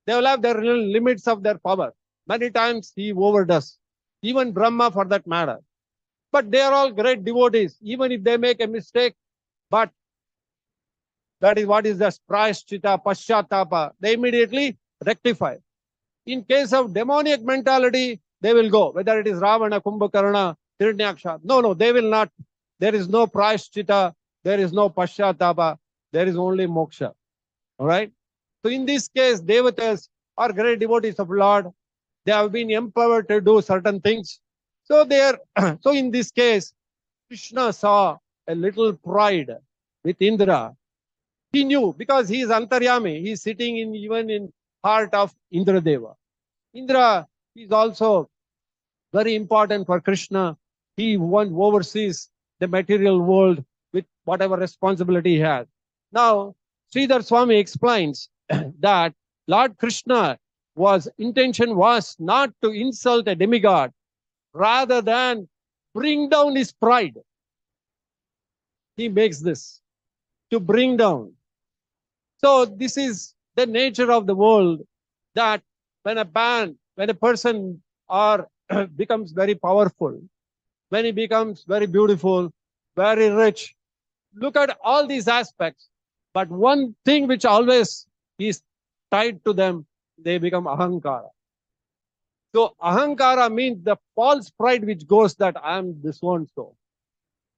They will have their limits of their power. Many times he overdoes. Even Brahma for that matter. But they are all great devotees, even if they make a mistake. But that is what is the prayashchita, paschatapa. They immediately rectify. In case of demoniac mentality, they will go, whether it is Ravana, Kumbhakarna, Hiranyaksha. No, they will not. There is no prayashchita, there is no paschatapa, there is only moksha. All right? So in this case, devatas are great devotees of Lord. They have been empowered to do certain things. So so in this case, Krishna saw a little pride with Indra. He knew because he is Antaryami. He is sitting even in heart of Indra Deva. Indra is also very important for Krishna. He oversees the material world with whatever responsibility he has. Now, Sridhar Swami explains that Lord Krishna intention was not to insult a demigod, rather than bring down his pride. He makes this to bring down. So this is the nature of the world, that when a person becomes very powerful, when he becomes very beautiful, very rich, look at all these aspects. But one thing which always is tied to them, they become ahankara. So ahankara means the false pride which goes that I am this one so.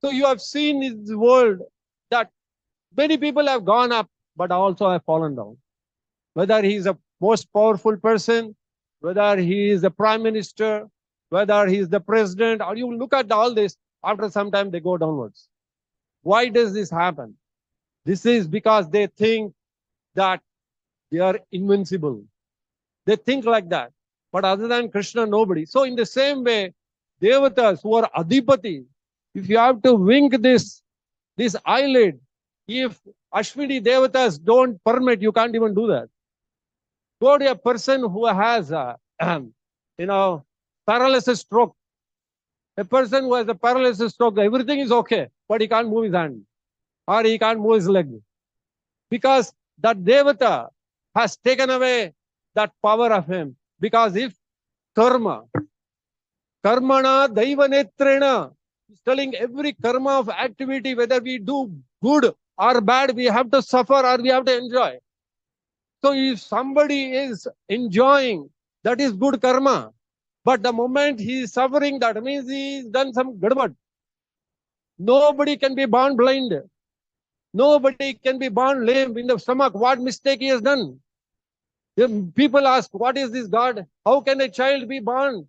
So you have seen in this world that many people have gone up, but also have fallen down. Whether he is a most powerful person, whether he is the prime minister, whether he is the president, or you look at all this, after some time they go downwards. Why does this happen? This is because they think that they are invincible. They think like that. But other than Krishna, nobody. So in the same way, devatas who are adipati, if you have to wink this eyelid, if Ashwini devatas don't permit, you can't even do that. Go to a person who has paralysis stroke. A person who has a paralysis stroke, everything is okay, but he can't move his hand or he can't move his leg. Because that devata has taken away that power of him. Because if karmana daiva netrena, he's telling every karma of activity, whether we do good or bad, we have to suffer or we have to enjoy. So if somebody is enjoying, that is good karma. But the moment he is suffering, that means he has done some gadbad. Nobody can be born blind. Nobody can be born lame in the stomach. What mistake he has done? People ask, what is this God? How can a child be born?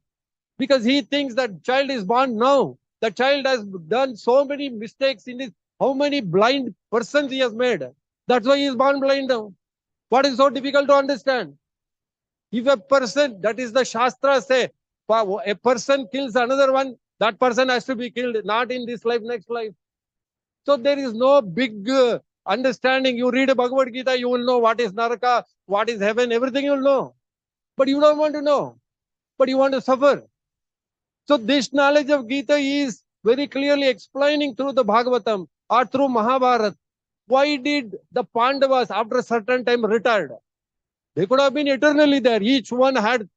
Because he thinks that child is born now. The child has done so many mistakes in this. How many blind persons he has made? That's why he is born blind now. What is so difficult to understand? If a person, that is the Shastra say, a person kills another one, that person has to be killed, not in this life, next life. So there is no big understanding. You read a Bhagavad Gita, you will know what is Naraka, what is heaven, everything you will know. But you don't want to know. But you want to suffer. So this knowledge of Gita is very clearly explaining through the Bhagavatam or through Mahabharata. Why did the Pandavas after a certain time retired? They could have been eternally there. Each one had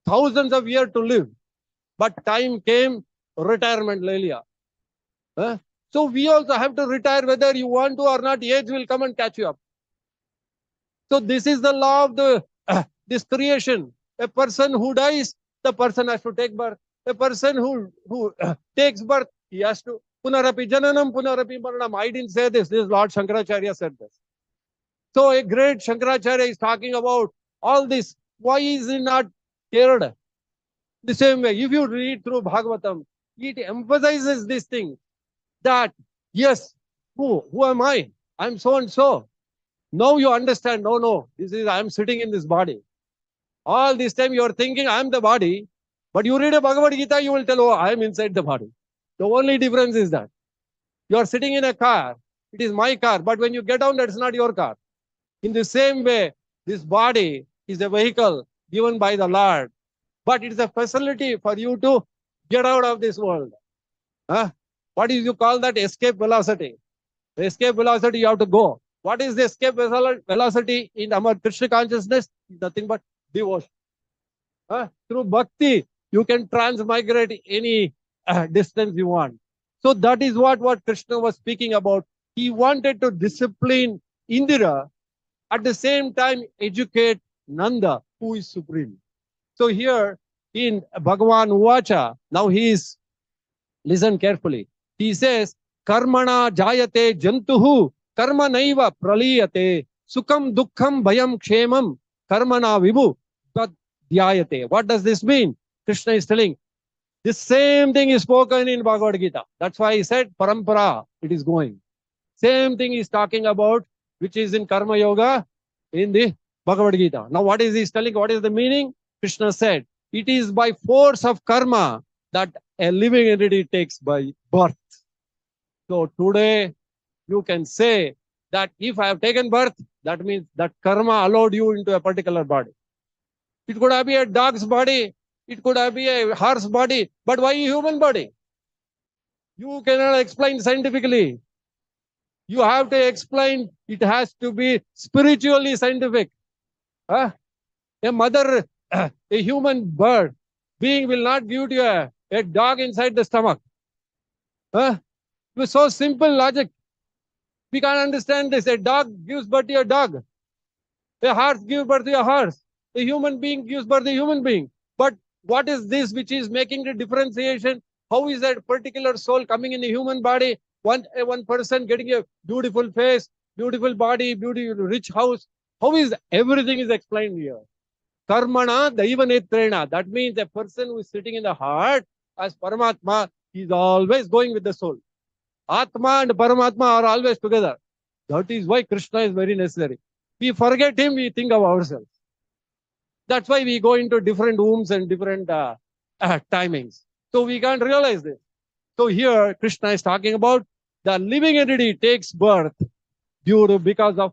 thousands of years to live. But time came, retirement, Lelia. So we also have to retire whether you want to or not. Age will come and catch you up. So this is the law of this creation. A person who dies, the person has to take birth. A person who takes birth, he has to punarapi jananam, punarapi maranam. I didn't say this. This Lord Shankaracharya said this. So a great Shankaracharya is talking about all this. Why is he not cared? The same way, if you read through Bhagavatam, it emphasizes this thing that, yes, who am I? I'm so and so. Now you understand, no, I'm sitting in this body. All this time you are thinking I'm the body, but you read a Bhagavad Gita, you will tell, oh, I'm inside the body. The only difference is that you are sitting in a car, it is my car. But when you get down, that's not your car. In the same way, this body is a vehicle given by the Lord, but it's a facility for you to get out of this world. Huh? What is you call that? Escape velocity. The escape velocity, you have to go. What is the escape velocity in our Krishna consciousness? Nothing but devotion. Through bhakti, you can transmigrate any distance you want. So that is what Krishna was speaking about. He wanted to discipline Indira, at the same time educate Nanda, who is supreme. So here in Bhagavan Uvacha, now he is, listen carefully. He says, Karmana jayate jantuhu, karma naiva praliyate, sukam dukkham bhayam kshemam, karmana vibhu dhyayate. What does this mean? Krishna is telling, this same thing is spoken in Bhagavad Gita. That's why he said, parampara, it is going. Same thing he's talking about, which is in Karma Yoga in the Bhagavad Gita. Now, what is he telling? What is the meaning? Krishna said, it is by force of karma that a living entity takes by birth. So today, you can say that if I have taken birth, that means that karma allowed you into a particular body. It could have been a dog's body, it could have been a horse body, but why a human body? You cannot explain scientifically. You have to explain, it has to be spiritually scientific. A mother, a human bird, being will not give you a dog inside the stomach. It was so simple logic. We can't understand this. A dog gives birth to a dog. A horse gives birth to a horse. A human being gives birth to a human being. But what is this which is making the differentiation? How is that particular soul coming in a human body? One person getting a beautiful face, beautiful body, beautiful rich house. How is everything is explained here? Karmana daiva netrena. That means a person who is sitting in the heart as Paramatma is always going with the soul. Atma and Paramatma are always together. That is why Krishna is very necessary. We forget him, we think of ourselves. That's why we go into different wombs and different timings. So we can't realize this. So here Krishna is talking about the living entity takes birth because of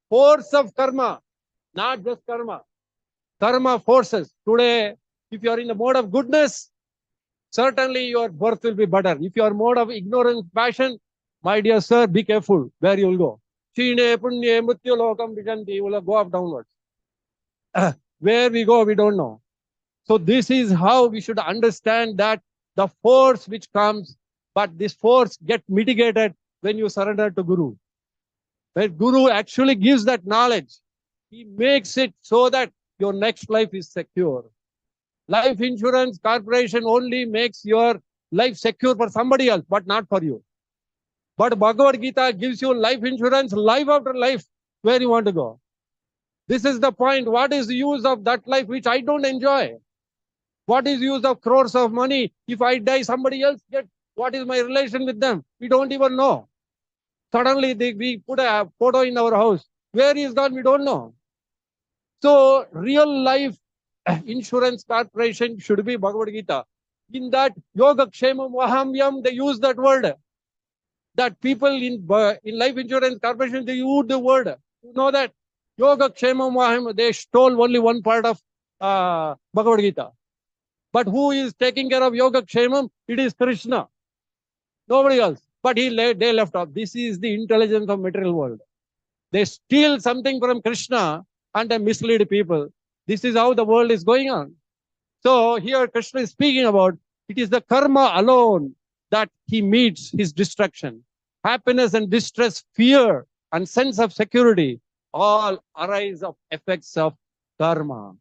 force of karma, not just karma. Karma forces. Today, if you are in the mode of goodness, certainly your birth will be better. If you are mode of ignorance, passion, my dear sir, be careful where you will go. Chine punye mrityu lokam vijanti, will go up downwards. Where we go, we don't know. So this is how we should understand that the force which comes, but this force gets mitigated when you surrender to Guru. When Guru actually gives that knowledge, he makes it so that your next life is secure. Life insurance corporation only makes your life secure for somebody else, but not for you. But Bhagavad Gita gives you life insurance, life after life, where you want to go. This is the point. What is the use of that life which I don't enjoy? What is the use of crores of money? If I die, somebody else gets. What is my relation with them? We don't even know. Suddenly we put a photo in our house. Where is gone? We don't know. So real life insurance corporation should be Bhagavad Gita. In that Yoga Kshemam Vahamyam, they use that word. That people in life insurance corporation, they use the word. You know that Yoga Kshemam Vahamyam, they stole only one part of Bhagavad Gita. But who is taking care of Yoga Kshemam? It is Krishna. Nobody else. But they left off. This is the intelligence of material world. They steal something from Krishna and they mislead people. This is how the world is going on. So here Krishna is speaking about, it is the karma alone that he meets his destruction. Happiness and distress, fear and sense of security, all arise of effects of karma.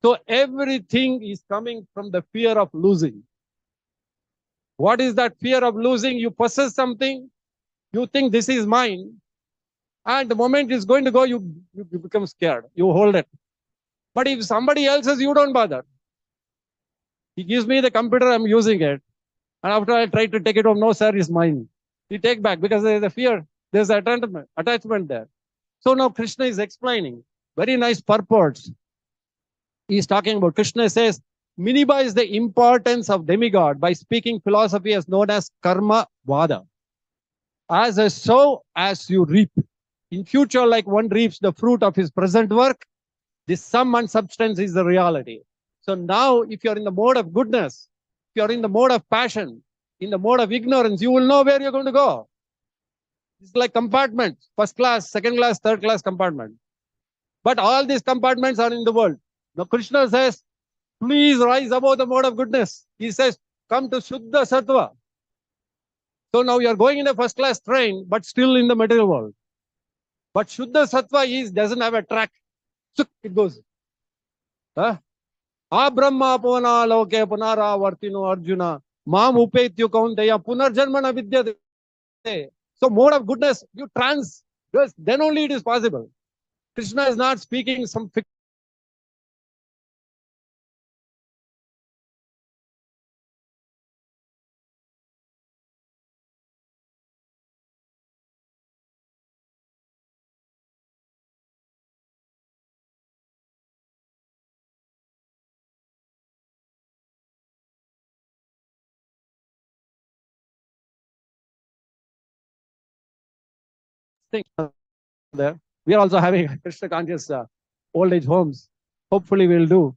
So everything is coming from the fear of losing. What is that fear of losing? You possess something, you think this is mine, and the moment it's going to go, you become scared. You hold it. But if somebody else says, you don't bother. He gives me the computer, I'm using it. And after I try to take it home, no, sir, it's mine. You take back because there is a fear, there's attachment there. So now Krishna is explaining very nice purports. He's talking about, Krishna says, minimize the importance of demigod by speaking philosophy as known as karma vada. As a sow, as you reap. In future, like one reaps the fruit of his present work, this sum and substance is the reality. So now, if you're in the mode of goodness, if you're in the mode of passion, in the mode of ignorance, you will know where you're going to go. It's like compartments, first class, second class, third class compartment. But all these compartments are in the world. Now Krishna says, please rise above the mode of goodness. He says, come to Shuddha Sattva. So now you're going in a first class train, but still in the material world. But Shuddha Sattva doesn't have a track. So it goes. Huh? Brahma Pavana Loke Punara Vartino Arjuna. Mam Upetyu Kaunteya Punarjanmana Vidyate. So mode of goodness, you then only it is possible. Krishna is not speaking some thing there. We are also having Krishna conscious old age homes. Hopefully, we'll do.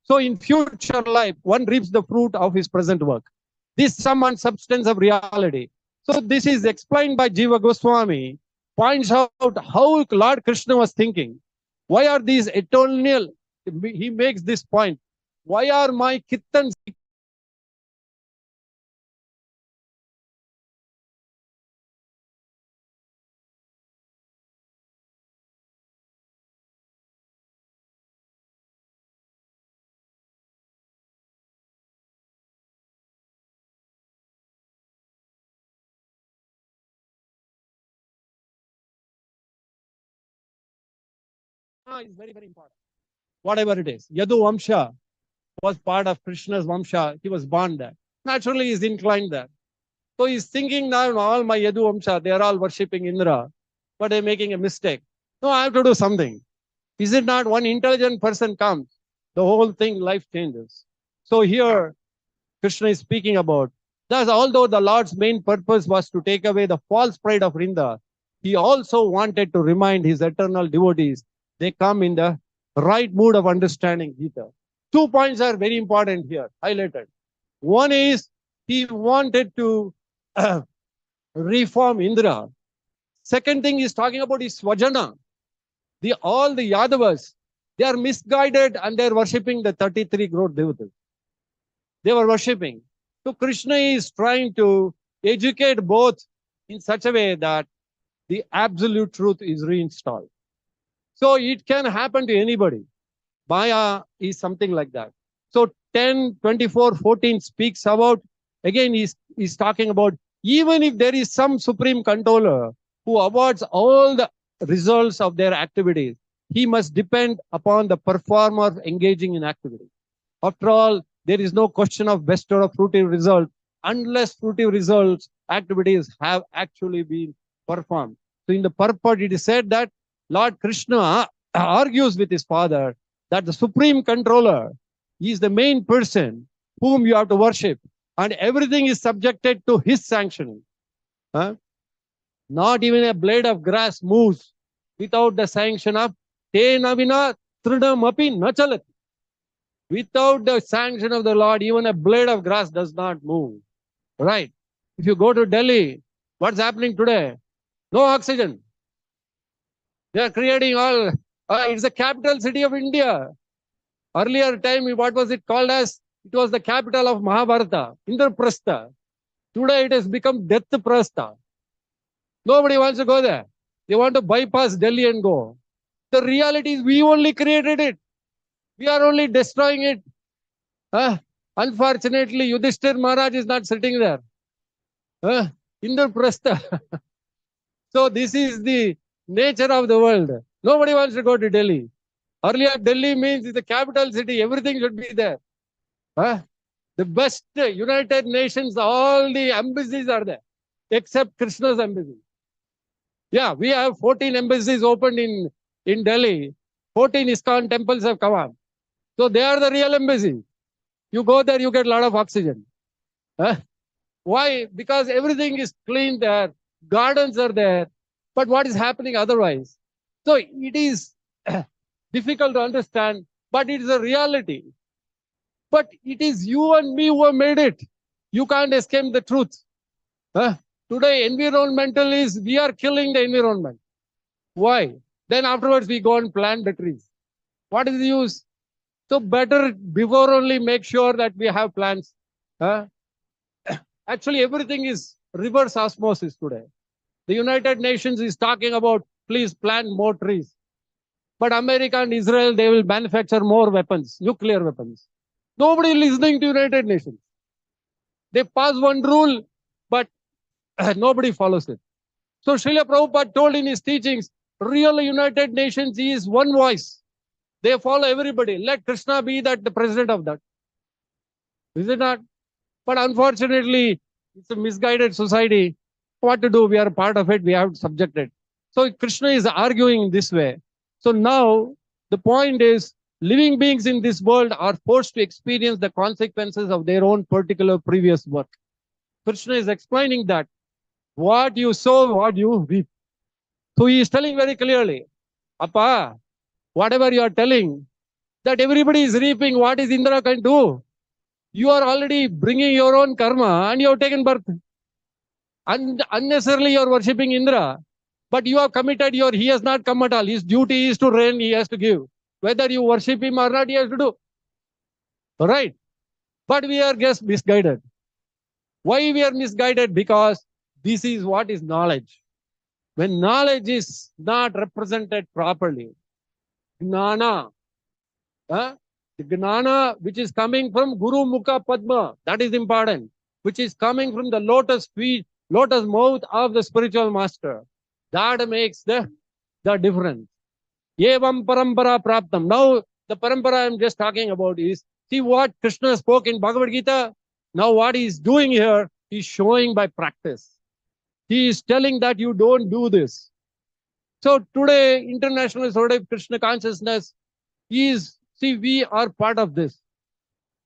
So, in future life, one reaps the fruit of his present work. This sum and substance of reality. So, this is explained by Jiva Goswami, points out how Lord Krishna was thinking. Why are these eternal? He makes this point. Why are my kittans is very, very important. Whatever it is. Yadu Vamsha was part of Krishna's Vamsha. He was born there. Naturally, he's inclined there. So he's thinking now, all my Yadu Vamsha, they are all worshipping Indra, but they're making a mistake. No, I have to do something. Is it not one intelligent person comes, the whole thing, life changes. So here, Krishna is speaking about, thus, although the Lord's main purpose was to take away the false pride of Vrinda, he also wanted to remind his eternal devotees they come in the right mood of understanding Gita. 2 points are very important here, highlighted. One is he wanted to reform Indra. Second thing is talking about his Swajana. All the Yadavas, they are misguided and they are worshipping the 33 crore devotees. They were worshipping. So Krishna is trying to educate both in such a way that the absolute truth is reinstalled. So it can happen to anybody. Maya is something like that. So 10, 24, 14 speaks about, again, he's talking about, even if there is some supreme controller who awards all the results of their activities, he must depend upon the performer engaging in activity. After all, there is no question of best or fruitive result unless fruitive results, activities have actually been performed. So in the purport, it is said that Lord Krishna argues with his father that the supreme controller is the main person whom you have to worship, and everything is subjected to his sanctioning. Not even a blade of grass moves without the sanction of Te Navina Tridamapi Nachalati. Without the sanction of the Lord, even a blade of grass does not move. Right? If you go to Delhi, what's happening today? No oxygen. They are creating all. It's the capital city of India. Earlier time, what was it called as? It was the capital of Mahabharata, Indraprastha. Today it has become Death Prastha. Nobody wants to go there. They want to bypass Delhi and go. The reality is we only created it. We are only destroying it. Unfortunately, Yudhishthir Maharaj is not sitting there. Indraprastha. So this is the nature of the world. Nobody wants to go to Delhi. Earlier, Delhi means the capital city. Everything should be there. The best United Nations, all the embassies are there, except Krishna's embassy. Yeah, we have 14 embassies opened in Delhi. 14 ISKCON temples have come up. So they are the real embassies. You go there, you get a lot of oxygen. Why? Because everything is clean there. gardens are there, but what is happening otherwise? So it is difficult to understand, but it is a reality. But it is you and me who have made it. You can't escape the truth. Huh? Today, environmental is we are killing the environment. Why? Then afterwards we go and plant the trees. What is the use? So better before only make sure that we have plants. Huh? Actually, everything is reverse osmosis today. The United Nations is talking about please plant more trees. But America and Israel, they will manufacture more weapons, nuclear weapons. Nobody listening to United Nations. They pass one rule, but nobody follows it. So Srila Prabhupada told in his teachings, real United Nations is one voice. They follow everybody. Let Krishna be that the president of that. Is it not? But unfortunately, it's a misguided society. What to do? We are part of it. We have to subject it. So Krishna is arguing this way. So now the point is, living beings in this world are forced to experience the consequences of their own particular previous work. Krishna is explaining that what you sow, what you reap. So he is telling very clearly, Appa, whatever you are telling, that everybody is reaping, what is Indra can do? You are already bringing your own karma and you have taken birth. And unnecessarily you are worshipping Indra. But you have committed he has not come at all. His duty is to rain, he has to give. Whether you worship him or not, he has to do. Right? But we are just misguided. Why we are misguided? Because this is what is knowledge. When knowledge is not represented properly, gnana, the gnana which is coming from Guru Mukha Padma, that is important, which is coming from the lotus feet, lotus mouth of the spiritual master. That makes the difference. Evam parampara praptam. Now, the parampara I'm just talking about is, see what Krishna spoke in Bhagavad Gita. Now, what he's doing here, he's showing by practice. He is telling that you don't do this. So today, International Society of Krishna Consciousness is, see, we are part of this.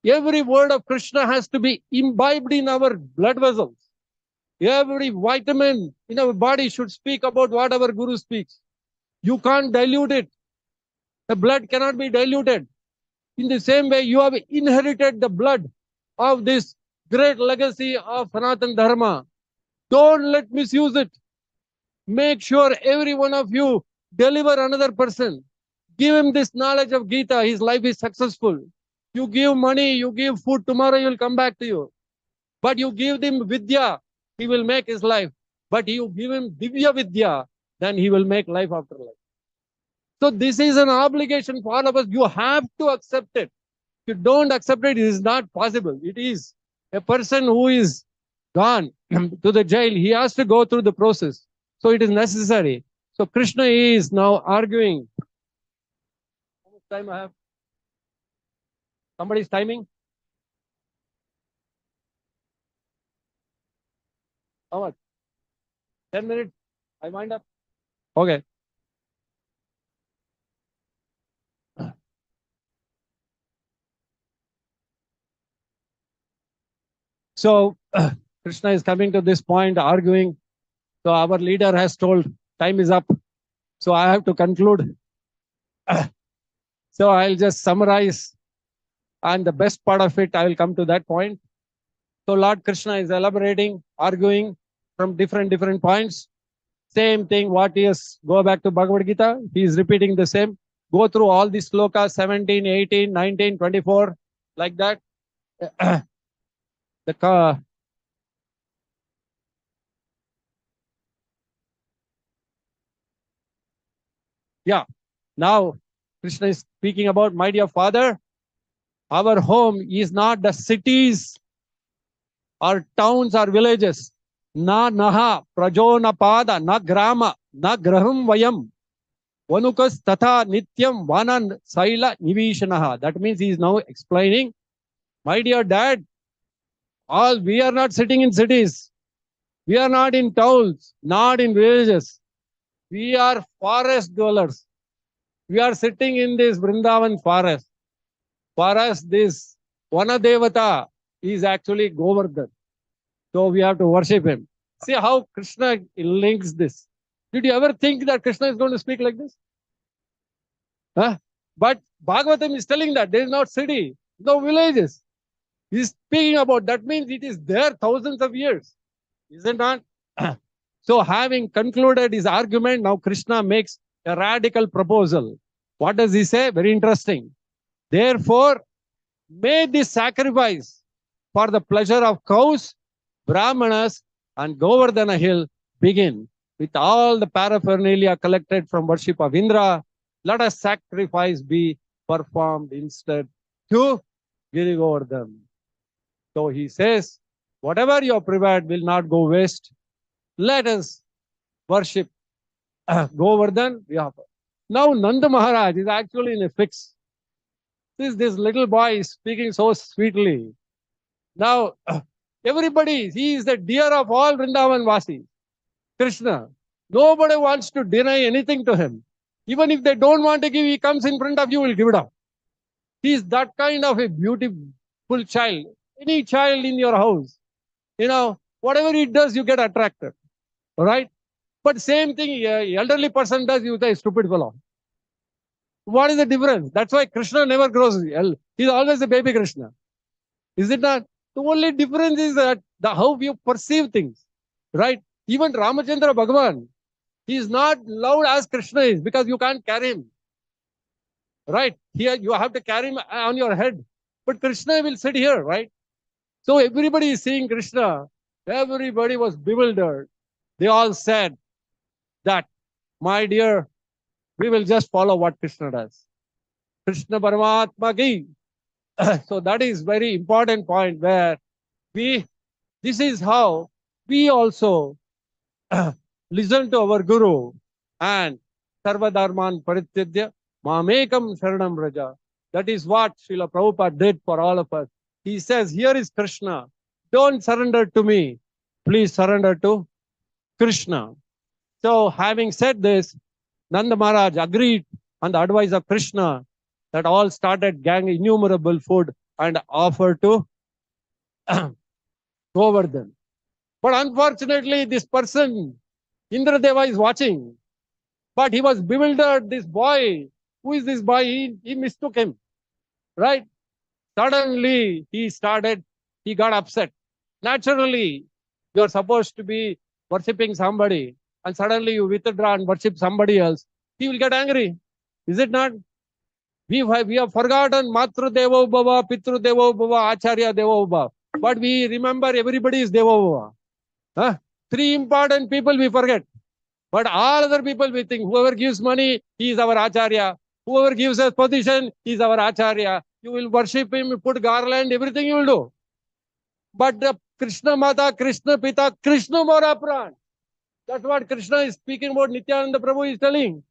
Every word of Krishna has to be imbibed in our blood vessels. Every vitamin in our body should speak about what our Guru speaks. You can't dilute it. The blood cannot be diluted. In the same way, you have inherited the blood of this great legacy of Sanatana Dharma. Don't let misuse it. Make sure every one of you deliver another person. Give him this knowledge of Gita. His life is successful. You give money, you give food, tomorrow he will come back to you. But you give him Vidya, he will make his life. But you give him Divya Vidya, then he will make life after life. So this is an obligation for all of us. You have to accept it. If you don't accept it, it is not possible. It is a person who is gone to the jail. He has to go through the process. So it is necessary. So Krishna is now arguing. How much time I have? Somebody's timing? How much? 10 minutes? I wind up? Okay. So Krishna is coming to this point, arguing. So our leader has told time is up. So I have to conclude. So I'll just summarize. And the best part of it, I will come to that point. So Lord Krishna is elaborating, arguing from different points. Same thing, what is, go back to Bhagavad Gita. He is repeating the same. Go through all these slokas, 17, 18, 19, 24, like that. Yeah. Now, Krishna is speaking about, my dear father, our home is not the cities or towns or villages. Na naha prajona pada na grama na graham vayam vanukas tatha nityam vanan saila nivishanaha. That means he is now explaining, my dear dad, all we are not sitting in cities. We are not in towns, not in villages. We are forest dwellers. We are sitting in this Vrindavan forest. For us, this Vanadevata is actually Govardhan. So we have to worship him. See how Krishna links this. Did you ever think that Krishna is going to speak like this? Huh? But Bhagavatam is telling that there is no city, no villages. He is speaking about that means it is there thousands of years. Is it not? So, having concluded his argument, now Krishna makes a radical proposal. What does he say? Very interesting. Therefore, may this sacrifice for the pleasure of cows, brahmanas, and Govardhana hill begin with all the paraphernalia collected from worship of Indra. Let a sacrifice be performed instead to Giri Govardhan. So he says, whatever you have prepared will not go waste. Let us worship Govardhan. Now Nanda Maharaj is actually in a fix. This little boy is speaking so sweetly. Now, everybody, he is the dear of all Vrindavan Vasi, Krishna. Nobody wants to deny anything to him. Even if they don't want to give, he comes in front of you, will give it up. He is that kind of a beautiful child. Any child in your house, whatever he does, you get attracted. All right? But same thing, elderly person does, you say, stupid fellow. What is the difference? That's why Krishna never grows. He's always a baby Krishna. Is it not? The only difference is that how you perceive things. Right? Even Ramachandra Bhagavan, he is not loud as Krishna is because you can't carry him. Right? Here you have to carry him on your head. But Krishna will sit here, right? So everybody is seeing Krishna. Everybody was bewildered. They all said that, my dear, we will just follow what Krishna does. Krishna Paramatma ki. So that is very important point where this is how we also listen to our Guru and Sarva Dharman Parityajya Mamekam Sharanam Raja. That is what Srila Prabhupada did for all of us. He says, here is Krishna. Don't surrender to me. Please surrender to Krishna. So having said this, Nanda Maharaj agreed on the advice of Krishna that all started gang innumerable food and offered to Govardhan. But unfortunately, this person, Indradeva, is watching. But he was bewildered. This boy, who is this boy? He mistook him. Right? Suddenly, he got upset. Naturally, you're supposed to be worshipping somebody, and suddenly you withdraw and worship somebody else. He will get angry. Is it not? We have forgotten Matru Devo Bhava, Pitru Devo Bhava, Acharya Devo Bhava. But we remember everybody is Devo Bhava. Huh? 3 important people we forget. But all other people we think, whoever gives money, he is our Acharya. Whoever gives us position, he is our Acharya. You will worship him, you put garland, everything you will do. But the Krishna Mata, Krishna Pita, Krishna Mara Pran. That's what Krishna is speaking about. Nityananda Prabhu is telling.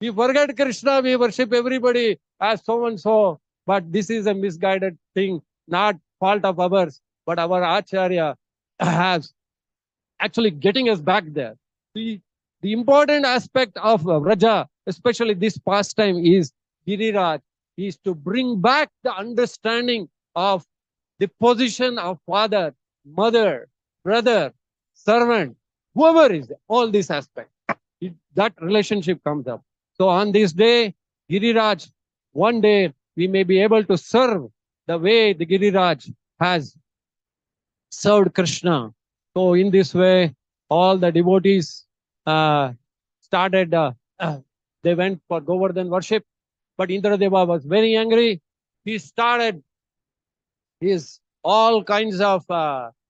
We forget Krishna, we worship everybody as so and so. But this is a misguided thing, not fault of ours, but our Acharya has actually getting us back there. The important aspect of Raja, especially this pastime, is Giriraj, is to bring back the understanding of the position of father, mother, brother, servant, whoever is there, all these aspects. That relationship comes up. So on this day, Giriraj, one day we may be able to serve the way the Giriraj has served Krishna. So in this way, all the devotees started, they went for Govardhan worship, but Indradeva was very angry. He started his all kinds of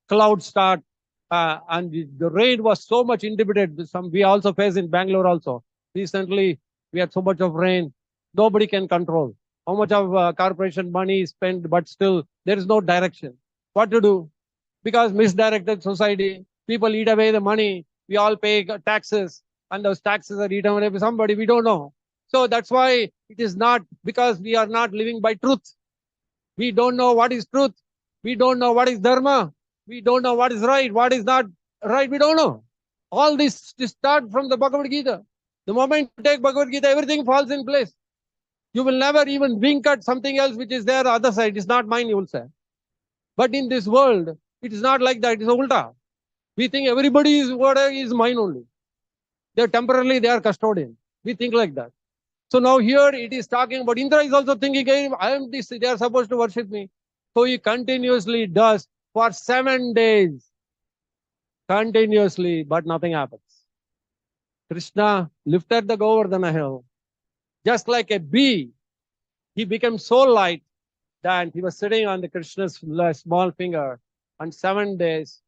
clouds start, and the rain was so much inhibited. We also face in Bangalore also. Recently, we had so much of rain, nobody can control. How much of corporation money is spent, but still there is no direction. What to do? Because misdirected society, people eat away the money, we all pay taxes, and those taxes are eaten away by somebody, we don't know. So that's why it is not, because we are not living by truth. We don't know what is truth. We don't know what is dharma. We don't know what is right, what is not right, we don't know. All this start from the Bhagavad Gita. The moment you take Bhagavad Gita, everything falls in place. You will never even wink at something else which is there other side. It's not mine, you will say. But in this world, it is not like that. It is ulta. We think everybody is what is mine only. They're temporarily, they are custodian. We think like that. So now here it is talking about Indra is also thinking, hey, I am this, they are supposed to worship me. So he continuously does for 7 days, continuously, but nothing happens. Krishna lifted the Govardhana hill, just like a bee. He became so light that he was sitting on the Krishna's small finger. And 7 days,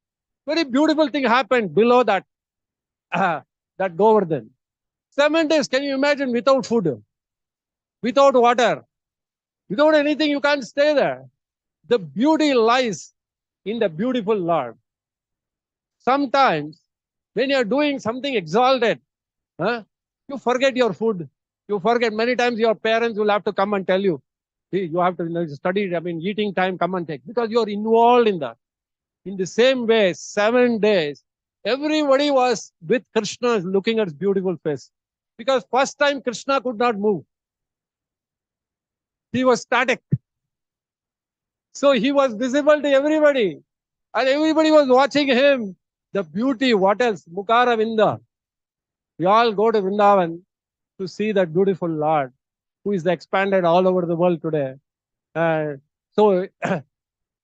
very beautiful thing happened below that that Govardhan. 7 days, can you imagine without food, without water, without anything, you can't stay there. The beauty lies in the beautiful Lord. Sometimes when you're doing something exalted, you forget your food. You forget many times your parents will have to come and tell you, "Hey, you have to study, I mean, eating time, come and take," because you're involved in that. In the same way, 7 days, everybody was with Krishna looking at his beautiful face. Because first time Krishna could not move. He was static. So he was visible to everybody. And everybody was watching him. The beauty, what else? Mukara Vinda. We all go to Vrindavan to see that beautiful Lord who is expanded all over the world today. So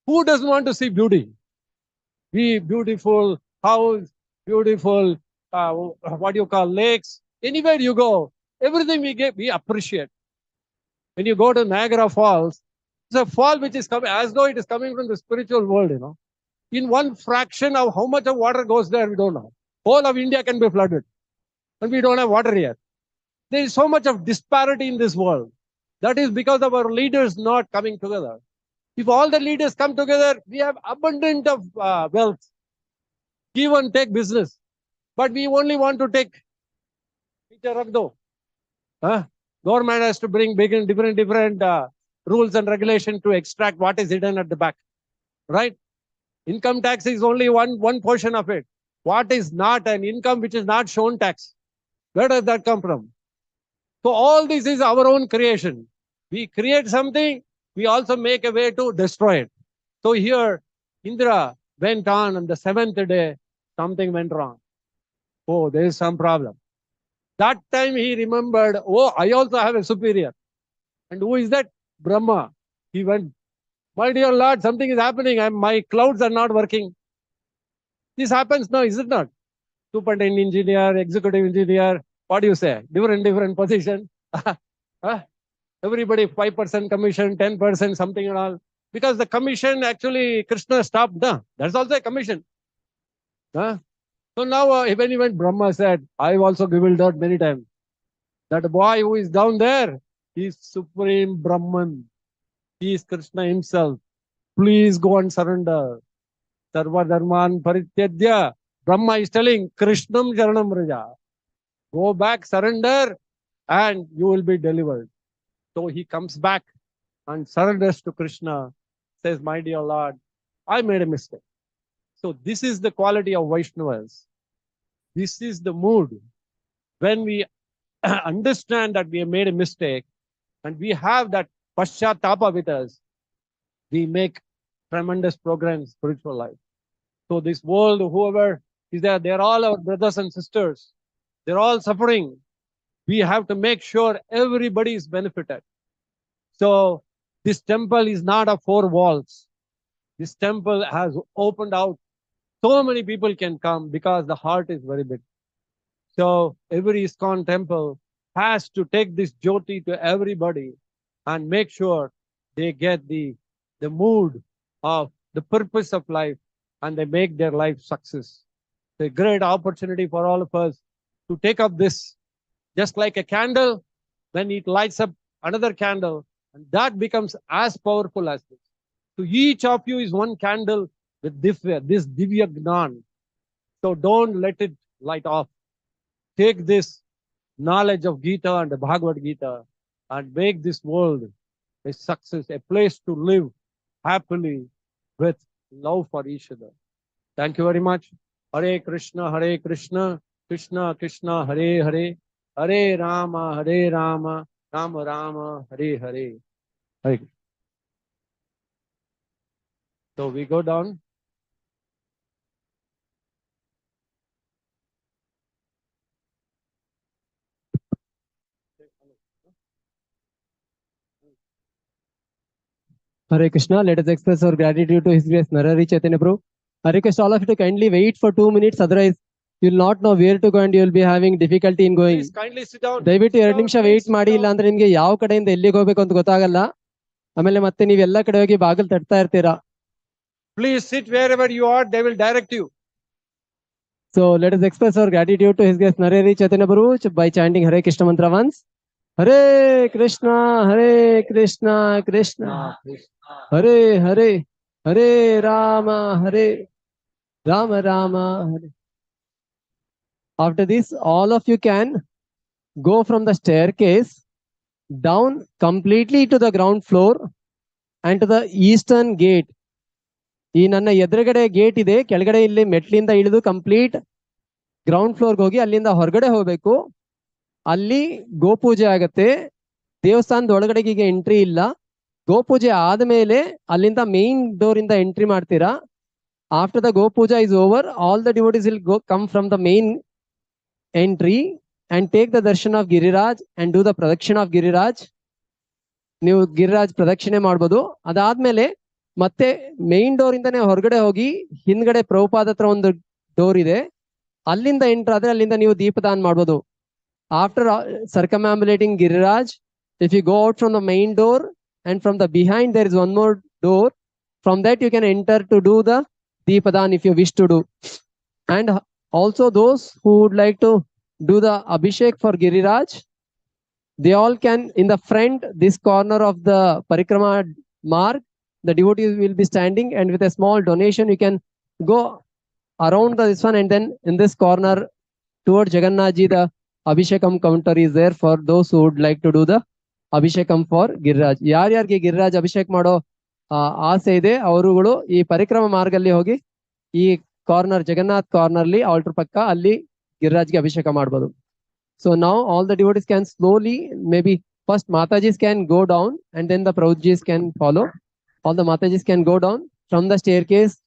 who doesn't want to see beauty? Be beautiful house, beautiful, what you call lakes. Anywhere you go, everything we get, we appreciate. When you go to Niagara Falls, it's a fall which is coming as though it is coming from the spiritual world, In one fraction of how much of water goes there, we don't know. Whole of India can be flooded. And we don't have water here. There is so much of disparity in this world. That is because of our leaders not coming together. If all the leaders come together, we have abundant of wealth. Give and take business. But we only want to take Government has to bring big and different rules and regulation to extract what is hidden at the back. Right? Income tax is only one portion of it. What is not an income which is not shown tax? Where does that come from? So all this is our own creation. We create something, we also make a way to destroy it. So here, Indra went on the 7th day, something went wrong. Oh, there is some problem. That time he remembered, oh, I also have a superior. And who is that? Brahma. He went, my dear Lord, something is happening. My clouds are not working. This happens now, is it not? Superintendent engineer, executive engineer, what do you say? Different position. Everybody 5% commission, 10%, something and all. Because the commission actually Krishna stopped. That's also a commission. So now when he went, Brahma said, I've also bewildered many times. That boy who is down there, he is Supreme Brahman. He is Krishna himself. Please go and surrender. Sarva Dharman Parityadya. Brahma is telling, Krishnam Jaranam Raja. Go back, surrender, and you will be delivered. So he comes back and surrenders to Krishna, says, my dear Lord, I made a mistake. So this is the quality of Vaishnavas. This is the mood. When we understand that we have made a mistake and we have that Paschatapa with us, we make tremendous progress in spiritual life. So this world, whoever is there, they're all our brothers and sisters. They're all suffering. We have to make sure everybody is benefited. So this temple is not of 4 walls. This temple has opened out. So many people can come because the heart is very big. So every ISKCON temple has to take this jyoti to everybody and make sure they get the mood of the purpose of life and they make their life success. It's a great opportunity for all of us to take up this, just like a candle, when it lights up another candle, and that becomes as powerful as this. So each of you is one candle with this Divya Gnan. So don't let it light off. Take this knowledge of Gita and the Bhagavad Gita and make this world a success, a place to live happily with love for each other. Thank you very much. Hare Krishna, Krishna Krishna, Hare Hare, Hare Rama, Rama Rama, Hare Hare. Hare. So we go down. Hare Krishna. Let us express our gratitude to His Grace Narari Chaitanya Prabhu. I request all of you to kindly wait for 2 minutes. Otherwise, you will not know where to go and you will be having difficulty in going. Please kindly sit down. ದಯವಿಟ್ಟು Sit 2 down, ನಿಮಿಷ please wait sit ಮಾಡಿ, down. ಇಲ್ಲ ಅಂದ್ರೆ ನಿಮ್ಗೆ ಯಾವ ಕಡೆಯಿಂದ ಎಲ್ಲಿಗೆ ಹೋಗ್ಬೇಕು ಅಂತ ಗೊತ್ತಾಗಲ್ಲ. ಆಮೇಲೆ ಮತ್ತೆ ನೀವು ಎಲ್ಲ ಕಡೆ ಹೋಗಿ ಬಾಗಿಲು ತಟ್ತಾ ಇರ್ತೀರಾ. Please sit wherever you are. They will direct you. So let us express our gratitude to His Grace Narari Chaitanya Prabhu by chanting Hare Krishna mantra once. Hare Krishna, Krishna Hare Hare, Hare Rama, Rama Hare. After this, all of you can go from the staircase down completely to the ground floor and to the eastern gate. ಈ ನನ್ನ ಎದುರುಗಡೆ gate ಇದೆ, ಕೆಳಗಡೆ ಇಲ್ಲಿ ಮೆಟ್ಲಿಂದ ಇಳಿದು complete ground ಫ್ಲೋರ್ಗೆ ಹೋಗಿ ಅಲ್ಲಿಂದ ಹೊರಗಡೆ ಹೋಗ್ಬೇಕು. ಅಲ್ಲಿ ಗೋಪೂಜೆ ಆಗತ್ತೆ. ದೇವಸ್ಥಾನದ ಒಳಗಡೆಗೆ ಈಗ ಎಂಟ್ರಿ ಇಲ್ಲ. ಗೋಪೂಜೆ ಆದ್ಮೇಲೆ ಅಲ್ಲಿಂದ ಮೇನ್ ಡೋರ್ ಇಂದ ಎಂಟ್ರಿ ಮಾಡ್ತೀರಾ. After the Gopuja is over, all the devotees will go come from the main entry and take the darshan of Giriraj and do the pradakshina of Giriraj. ನೀವು ಗಿರಿರಾಜ್ ಪ್ರದಕ್ಷಿಣೆ ಮಾಡ್ಬೋದು. ಅದಾದ್ಮೇಲೆ ಮತ್ತೆ ಮೇನ್ ಡೋರ್ ಇಂದಾನೆ ಹೊರಗಡೆ ಹೋಗಿ ಹಿಂದ್ಗಡೆ ಪ್ರಭುಪಾದ ಹತ್ರ ಒಂದು ಡೋರ್ ಇದೆ, ಅಲ್ಲಿಂದ ಎಂಟರ್ ಆದ್ರೆ ಅಲ್ಲಿಂದ ನೀವು ದೀಪದಾನ ಮಾಡ್ಬೋದು. After circumambulating Giriraj, if you go out from the main door and from the behind there is one more door, from that you can enter to do the Deepadan if you wish to do. And also those who would like to do the Abhishek for Giriraj, they all can, in the front, this corner of the Parikrama mark, the devotees will be standing, and with a small donation you can go around this one, and then in this corner towards Jagannath Ji, the Abhishekam counter is there for those who would like to do the Abhishekam for Giriraj. ಯಾರ್ಯಾರಿಗೆ ಗಿರಿರಾಜ್ ಅಭಿಷೇಕ್ ಮಾಡೋ ಆಸೆ ಇದೆ ಅವರುಗಳು ಈ ಪರಿಕ್ರಮ ಮಾರ್ಗಲ್ಲಿ ಹೋಗಿ ಈ corner Jagannath ಕಾರ್ನರ್ಲಿ alter ಪಕ್ಕ ಅಲ್ಲಿ ಗಿರಿರಾಜ್ಗೆ ಅಭಿಷೇಕ ಮಾಡ್ಬೋದು. So now all the devotees can slowly, maybe first Matajis can go down and then the Prabhujis can follow. All the Matajis can go down from the staircase